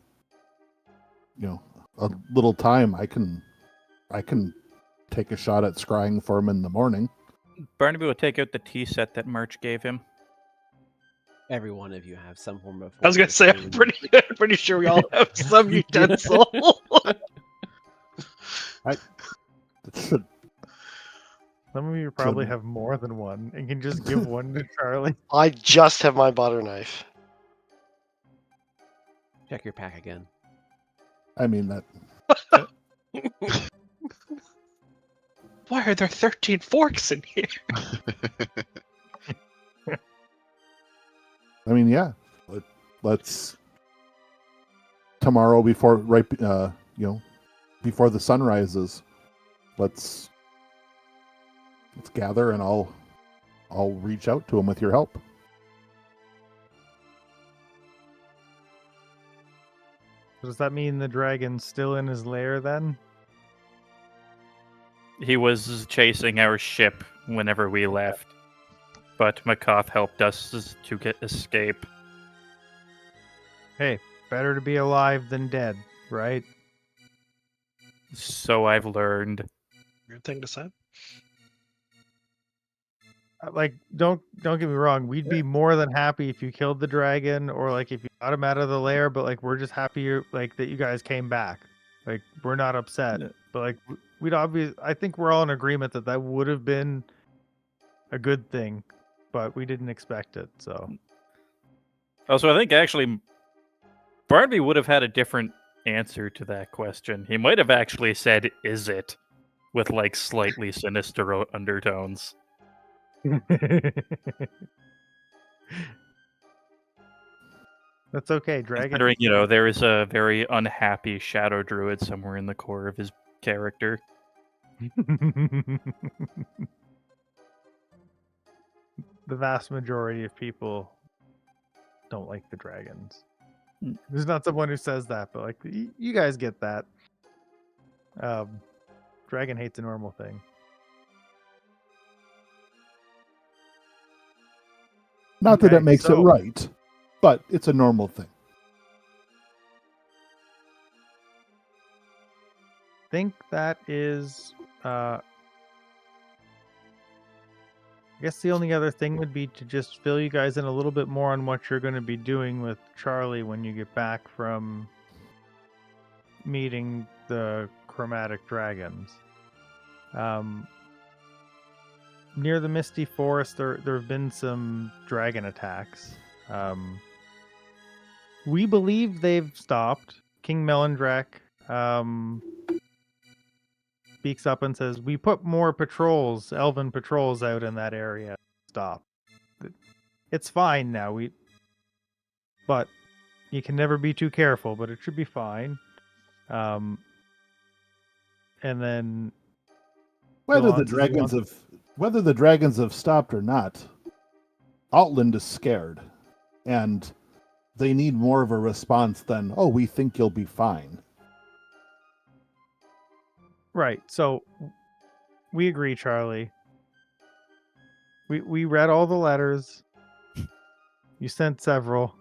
little time, I can take a shot at scrying for him in the morning. Barnaby will take out the tea set that March gave him. Every one of you have some form of. I was gonna fork or say, I'm spoon. pretty sure we all have some utensil. It should, Some of you probably have more than one and can just give one to Charlie. I just have my butter knife. Check your pack again. I mean, that Why are there 13 forks in here? I mean, yeah. Let's tomorrow before before the sun rises, let's gather and I'll reach out to him with your help. Does that mean the dragon's still in his lair then? He was chasing our ship whenever we left, but Makoff helped us to escape. Hey, better to be alive than dead, right? So I've learned. Weird thing to say. Like, don't get me wrong. We'd be more than happy if you killed the dragon or like if you got him out of the lair. But like, we're just happy like that you guys came back. Like, we're not upset. Yeah. But like, I think we're all in agreement that that would have been a good thing, but we didn't expect it. So Also, I think actually Barnaby would have had a different answer to that question. He might have actually said, "Is it?" with like slightly sinister undertones. That's okay. Dragon. Considering, there is a very unhappy shadow druid somewhere in the core of his character. The vast majority of people don't like the dragons. There's not someone who says that, but like you guys get that. Dragon hate's a normal thing. Not that Okay, it makes it so- right, but it's a normal thing. Think that is I guess the only other thing would be to just fill you guys in a little bit more on what you're going to be doing with Charlie when you get back from meeting the chromatic dragons. Near the Misty Forest, there have been some dragon attacks. We believe they've stopped. King Melindrak speaks up and says, "We put more patrols, elven patrols, out in that area. Stop. It's fine now. But you can never be too careful. But it should be fine." and then Whether Go the on, does he dragons want- have whether the dragons have stopped or not, Altland is scared, and they need more of a response than "Oh, we think you'll be fine." right. So we agree, Charlie. We read all the letters. You sent several.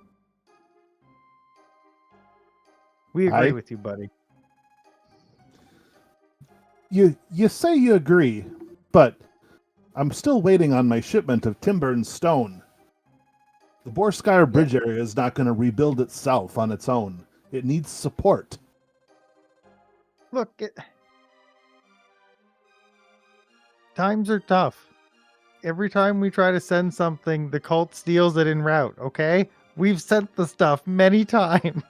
We agree Aye. with you, buddy. You say you agree, but I'm still waiting on my shipment of timber and stone. The Borskire Bridge area is not going to rebuild itself on its own. It needs support. Look, times are tough. Every time we try to send something, the cult steals it en route, okay? We've sent the stuff many times.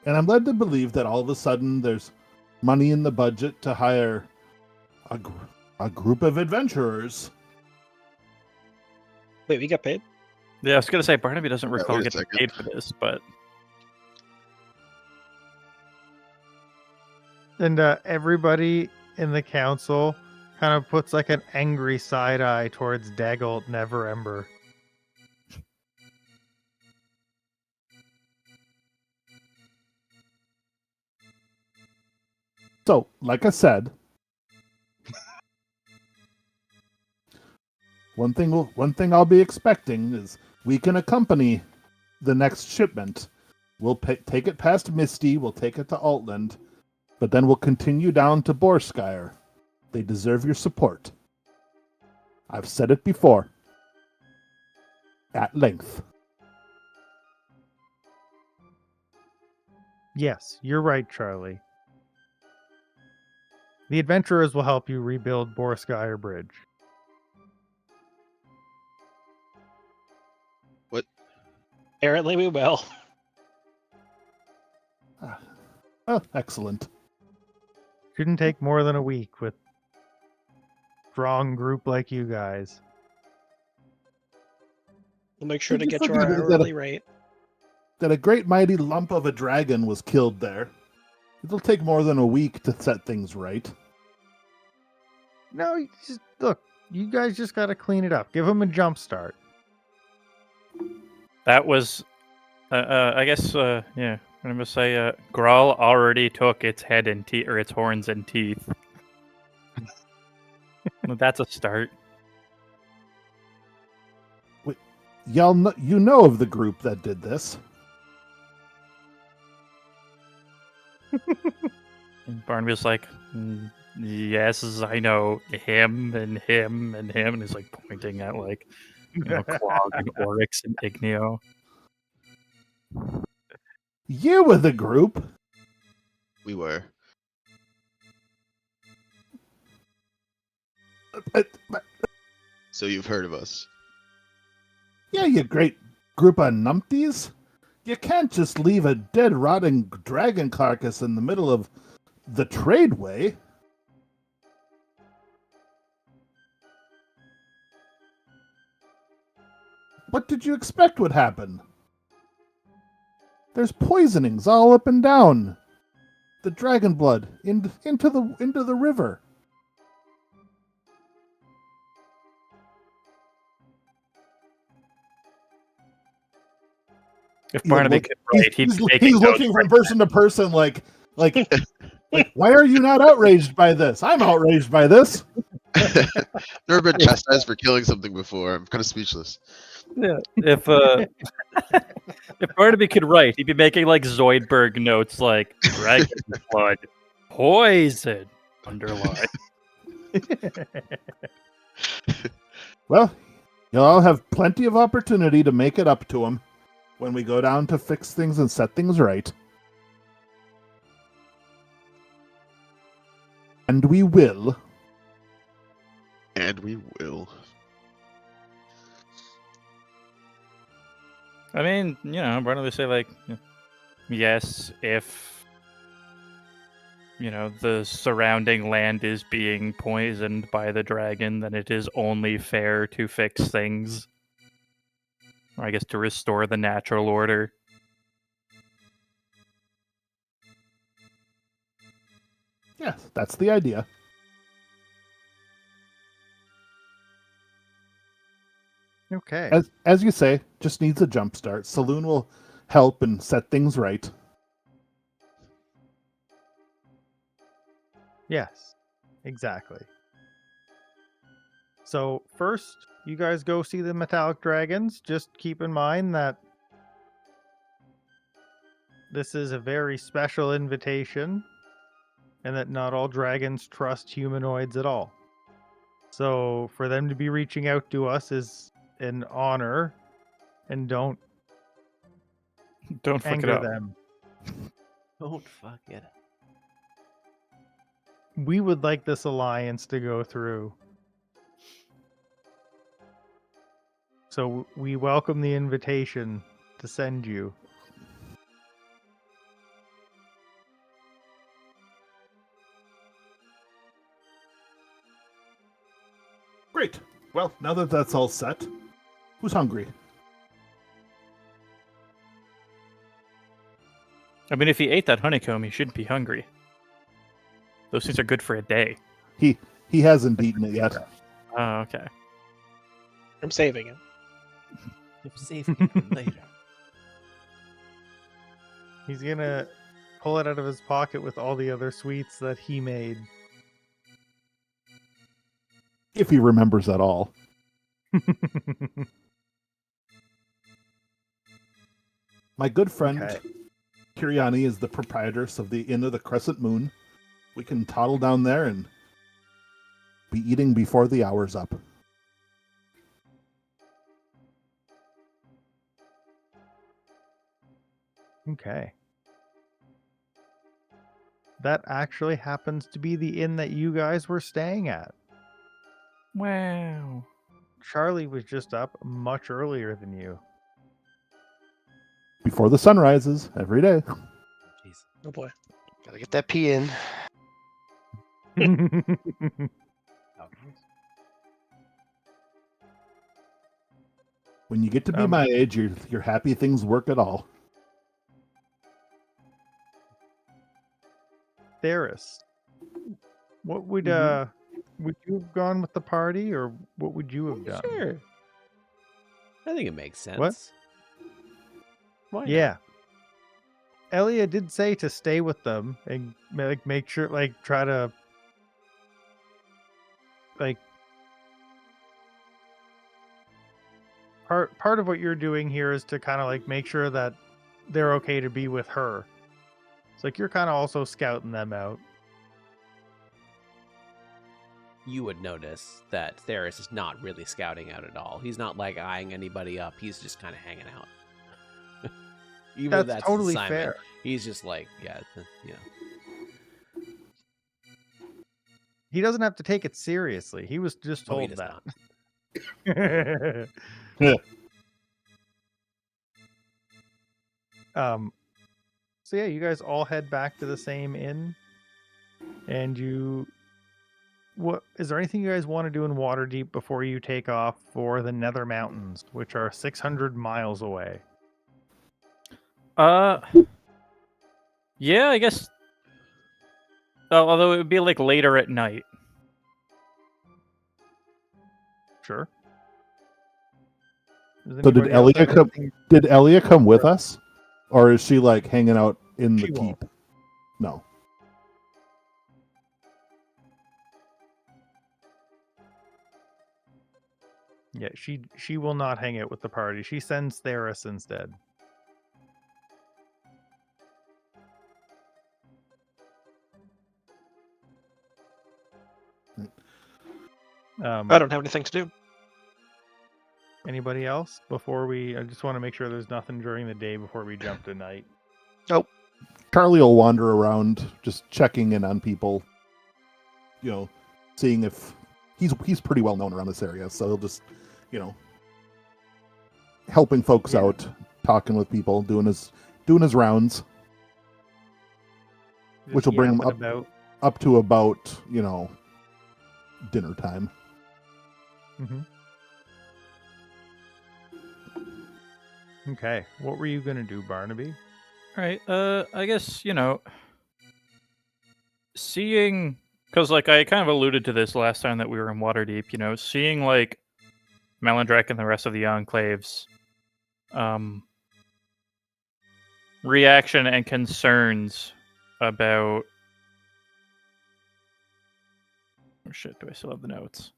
And I'm led to believe that all of a sudden there's money in the budget to hire a group of adventurers. Wait, we got paid? Yeah, I was gonna say Barnaby doesn't Yeah, recall wait a getting second. paid for this, but And everybody in the council kind of puts like an angry side eye towards Daggelt Neverember. So, like I said, one thing I'll be expecting is we can accompany the next shipment. We'll take it past Misty, we'll take it to Altland, but then we'll continue down to Borskire. They deserve your support. I've said it before. At length. Yes, you're right, Charlie. The adventurers will help you rebuild Borskire Bridge. Apparently we will. Oh, excellent. Shouldn't take more than a week with strong group like you guys. We'll make sure Did to you get you forget our that- hourly rate. That a great mighty lump of a dragon was killed there. It'll take more than a week to set things right. No, you just look. You guys just got to clean it up. Give them a jump start. that was, I guess, yeah. I'm gonna say, Grawl already took its head and teeth, or its horns and teeth. That's a start. You know of the group that did this. And Barnaby's like, yes, I know him and him and him, and he's like pointing at like, Clog and Oryx and Igneo. You were the group. We were. But So you've heard of us. yeah, you great group of numpties. You can't just leave a dead, rotting dragon carcass in the middle of the tradeway. What did you expect would happen? There's poisonings all up and down. The dragon blood into the river. If Barnaby could write, he'd He's be making notes looking from right person to person like, why are you not outraged by this? I'm outraged by this. Never been chastised for killing something before. I'm kind of speechless. Yeah. If if Barnaby could write, he'd be making like Zoidberg notes like dragon blood, poison, underline. Well, you'll all have plenty of opportunity to make it up to him when we go down to fix things and set things right. And we will. And we will. I mean, Barnaby say like, yes, if the surrounding land is being poisoned by the dragon, then it is only fair to fix things. Or I guess to restore the natural order. Yes, that's the idea. Okay. As you say, just needs a jump start. Saloon will help and set things right. Yes, exactly. So first, you guys go see the metallic dragons. Just keep in mind that this is a very special invitation and that not all dragons trust humanoids at all. So for them to be reaching out to us is an honor, and don't Don't fuck it anger up. them. Don't fuck it up. We would like this alliance to go through. So we welcome the invitation to send you. Great. Well, now that that's all set, who's hungry? I mean, if he ate that honeycomb, he shouldn't be hungry. Those things are good for a day. He hasn't eaten it yet. Oh, okay. I'm saving it. I'm saving it for later. He's gonna pull it out of his pocket with all the other sweets that he made. If he remembers at all. My good friend Okay. Kiriani is the proprietress of the Inn of the Crescent Moon. We can toddle down there and be eating before the hour's up. Okay. That actually happens to be the inn that you guys were staying at. Wow. Charlie was just up much earlier than you. Before the sun rises, every day. Jeez. Oh boy. Gotta get that pee in. Oh, When you get to be my age, you're happy things work at all. Theris, what would would you have gone with the party, or what would you have done? Sure. I think it makes sense. What? Why not? Yeah. Elia did say to stay with them and make sure, try to part of what you're doing here is to kind of make sure that they're okay to be with her. It's you're kind of also scouting them out. You would notice that Theris is not really scouting out at all. He's not eyeing anybody up. He's just kind of hanging out. Even though That's that's totally his assignment, fair. He's just yeah. He doesn't have to take it seriously. He was just Oh, he told does that. So yeah, you guys all head back to the same inn, and what is there anything you guys want to do in Waterdeep before you take off for the Nether Mountains, which are 600 miles away? Yeah, I guess. Oh, although it would be later at night. Sure. Does So did anybody else Elia have come? anything- Did Elia come with us, or is she hanging out in the She won't. keep? No. Yeah, she will not hang out with the party. She sends Theris instead. I don't have anything to do. Anybody else before I just want to make sure there's nothing during the day before we jump to night. Charlie will wander around, just checking in on people. Seeing if he's pretty well known around this area, so he'll just, helping folks Yeah. out, talking with people, doing his rounds, which will Just bring him yapping about. up to about dinner time. Mm-hmm. Okay, what were you gonna do, Barnaby? All right. I guess seeing, because like I kind of alluded to this last time that we were in Waterdeep, you know, seeing like Malandrak and the rest of the enclaves reaction and concerns about, oh shit, do I still have the notes?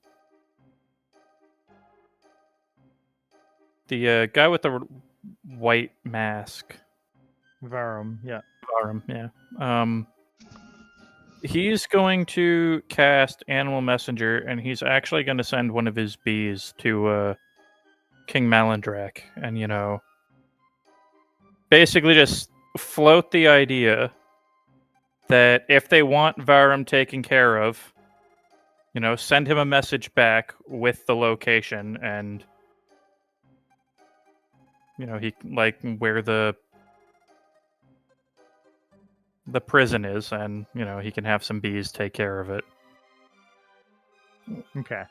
The guy with the white mask, Varum, yeah. Varum, yeah. He's going to cast Animal Messenger, and he's actually going to send one of his bees to King Malandrak, and you know, basically just float the idea that if they want Varum taken care of, you know, send him a message back with the location and, you know, he like where the prison is, and you know he can have some bees take care of it. Okay.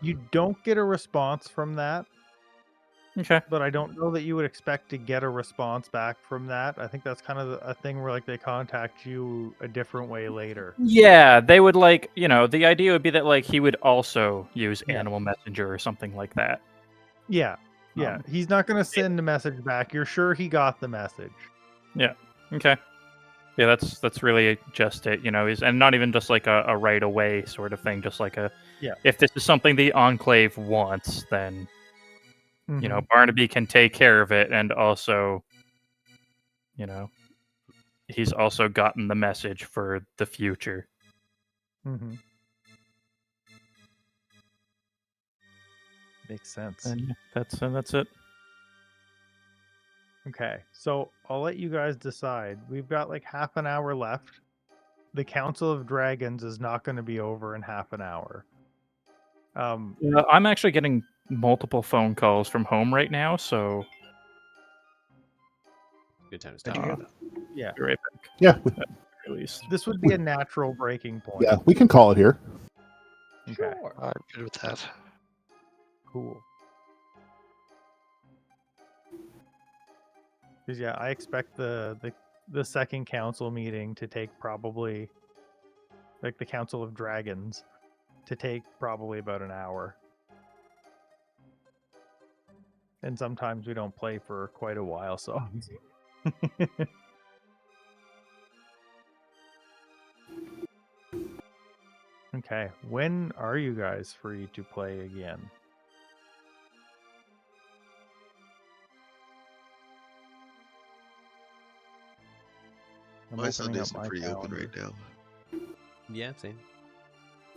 You don't get a response from that, Okay. but I don't know that you would expect to get a response back from that. I think that's kind of a thing where like they contact you a different way later. Yeah, they would like, you know, the idea would be that like he would also use Yeah. Animal Messenger or something like that. Yeah. Yeah. He's not going to send a message back. You're sure he got the message. Yeah. Okay. Yeah, that's really just it, you know, and not even just like a right away sort of thing, just like a, Yeah. if this is something the Enclave wants, then you know, Mhm. Barnaby can take care of it, and also, you know, he's also gotten the message for the future. Mhm. Makes sense. And yeah, that's it. Okay, so I'll let you guys decide. We've got like half an hour left. The Council of Dragons is not going to be over in half an hour. I'm actually getting multiple phone calls from home right now, so Good time to Did stop. you hear that? Yeah, be right back. Yeah, At least. this would be a natural breaking point. yeah, we can call it here. Okay, Sure. I'm good with that. cool. Because yeah, I expect the second council meeting to take probably, like the Council of Dragons, to take probably about an hour. And sometimes we don't play for quite a while, so. Okay, when are you guys free to play again? I'm My opening Sundays up are my pretty open calendar. right now. Yeah, same.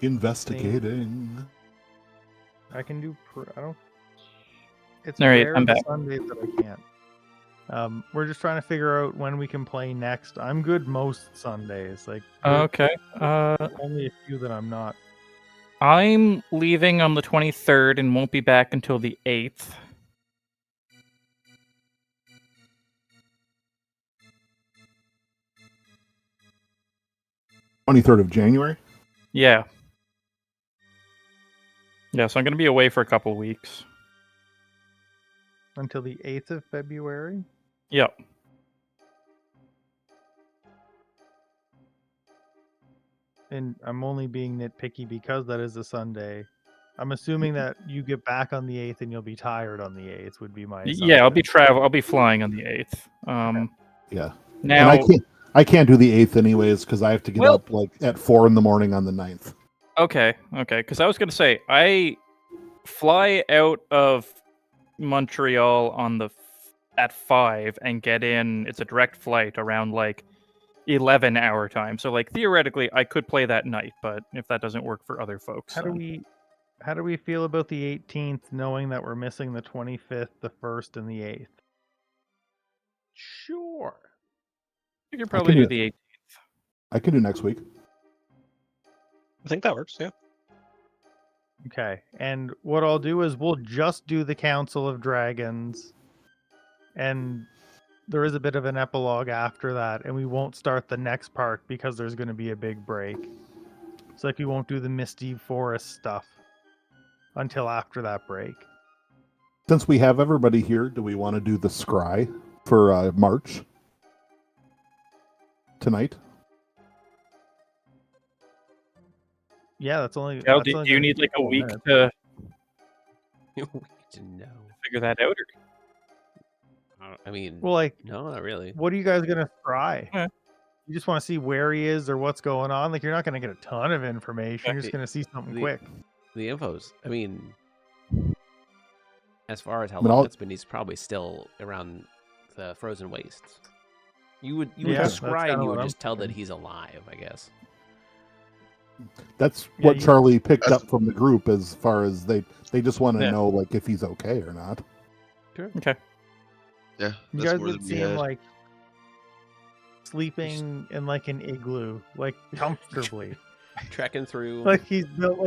Investigating. I can do. I don't. It's All right, rare I'm the back. Sundays that I can't. We're just trying to figure out when we can play next. I'm good most Sundays. Like there's Okay. only a few that I'm not. I'm leaving on the 23rd and won't be back until the 8th. '23rd of January. Yeah. Yeah, so I'm going to be away for a couple weeks. Until the 8th of February. Yep. And I'm only being nitpicky because that is a Sunday. I'm assuming that you get back on the 8th and you'll be tired on the 8th would be my assumption. Yeah, I'll be flying on the 8th. Yeah. Now And I can't do the 8th anyways because I have to get up like at 4 in the morning on the 9th. Okay, because I was going to say, I fly out of Montreal on at 5 and get in, it's a direct flight around like 11 hour time. So like theoretically I could play that night, but if that doesn't work for other folks. How do we feel about the 18th, knowing that we're missing the 25th, the 1st, and the 8th? Sure. You could probably do the 18th. I can do next week. I think that works. Yeah. Okay, and what I'll do is we'll just do the Council of Dragons, and there is a bit of an epilogue after that, and we won't start the next part because there's going to be a big break. It's like we won't do the Misty Forest stuff until after that break. Since we have everybody here, do we want to do the scry for March? tonight. Yeah, that's only. Cal, that's do only you gonna need be like a 4 week minutes. to We didn't know. figure that out? I mean, Well, like, no, not really. what are you guys gonna try? Yeah. You just want to see where he is or what's going on. Like, you're not gonna get a ton of information. You're just Right. gonna see something The- quick. The info's. I mean, as far as how I mean, long I'll- it's been, he's probably still around the frozen wastes. You would Yeah, that's describe, kinda and you what would I'm just tell that thinking. he's alive, I guess. That's Yeah, what you- Charlie picked That's- up from the group as far as they just want to Yeah. know like if he's okay or not. Okay. Yeah, You that's guys more would than we see him had. like sleeping in like an igloo, like comfortably. Trekking through. Like he's built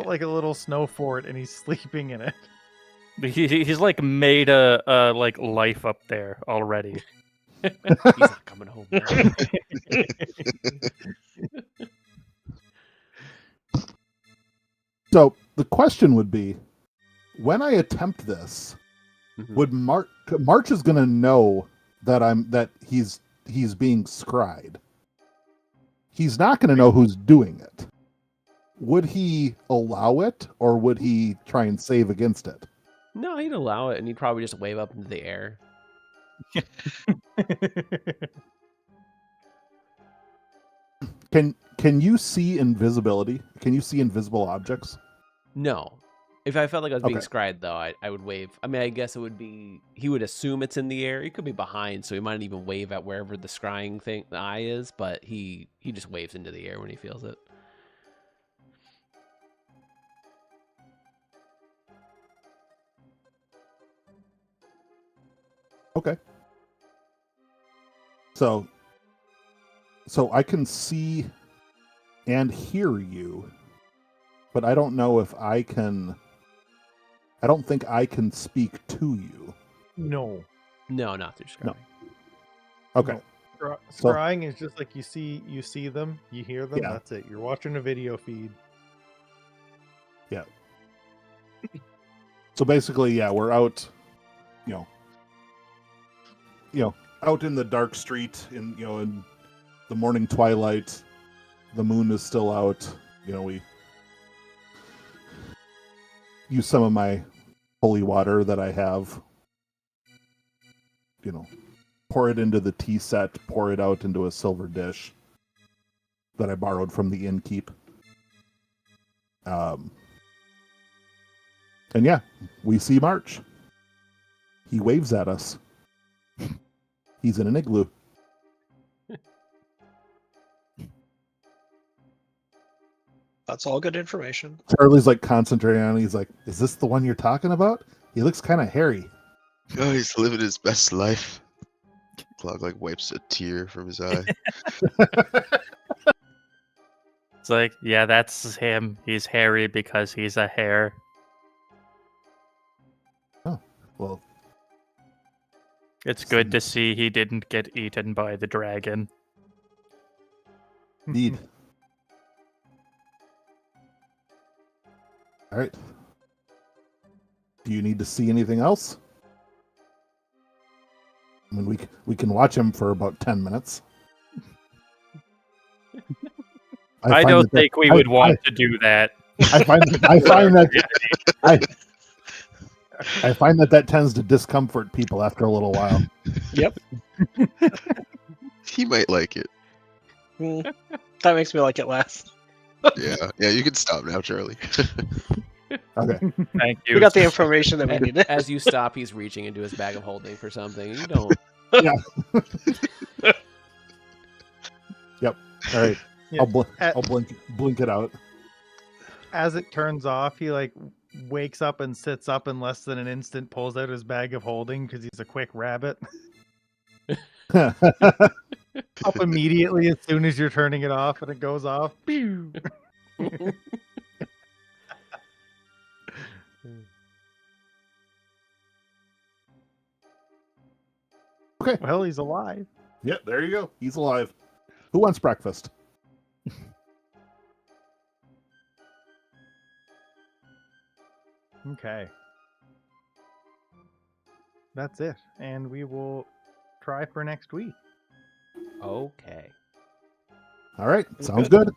like a little snow fort, and he's sleeping in it. He's like made a like life up there already. He's not coming home. now. So the question would be, when I attempt this, Mhm. would March is going to know that he's being scried. He's not going to know who's doing it. Would he allow it, or would he try and save against it? No, he'd allow it, and he'd probably just wave up into the air. Can you see invisibility? Can you see invisible objects? No. If I felt like I was being Okay. scried, though, I would wave. I mean, I guess it would be. He would assume it's in the air. He could be behind, so he might even wave at wherever the scrying thing, the eye is. But he just waves into the air when he feels it. Okay. So I can see and hear you, but I don't know if I can. I don't think I can speak to you. No. No, not through scrying. No. Okay. So- Scrying is just like you see them, you hear them. Yeah. That's it. You're watching a video feed. So basically, yeah, we're out, out in the dark street in the morning twilight. The moon is still out. We use some of my holy water that I have. Pour it into the tea set, pour it out into a silver dish that I borrowed from the innkeep. And yeah, we see March. He waves at us. He's in an igloo. That's all good information. Charlie's like concentrating on it. He's like, "Is this the one you're talking about? He looks kind of hairy." Oh, he's living his best life. Clog like wipes a tear from his eye. It's like, yeah, that's him. He's hairy because he's a hare. Well, It's good to see he didn't get eaten by the dragon. indeed. All right. Do you need to see anything else? I mean, we can watch him for about 10 minutes. I find don't that think we would want to do that. I find that tends to discomfort people after a little while. Yep. He might like it. That makes me like it less. Yeah, you can stop now, Charlie. Okay. Thank you. We got the information that we And needed. as you stop, he's reaching into his bag of holding for something. You don't. All right. Yeah. I'll blink it out. As it turns off, he like wakes up and sits up in less than an instant, pulls out his bag of holding because he's a quick rabbit. Up immediately as soon as you're turning it off, and it goes off. Pew! Okay. Well, he's alive. Yeah, there you go. He's alive. Who wants breakfast? Okay. That's it. And we will try for next week. Okay. All right, sounds good.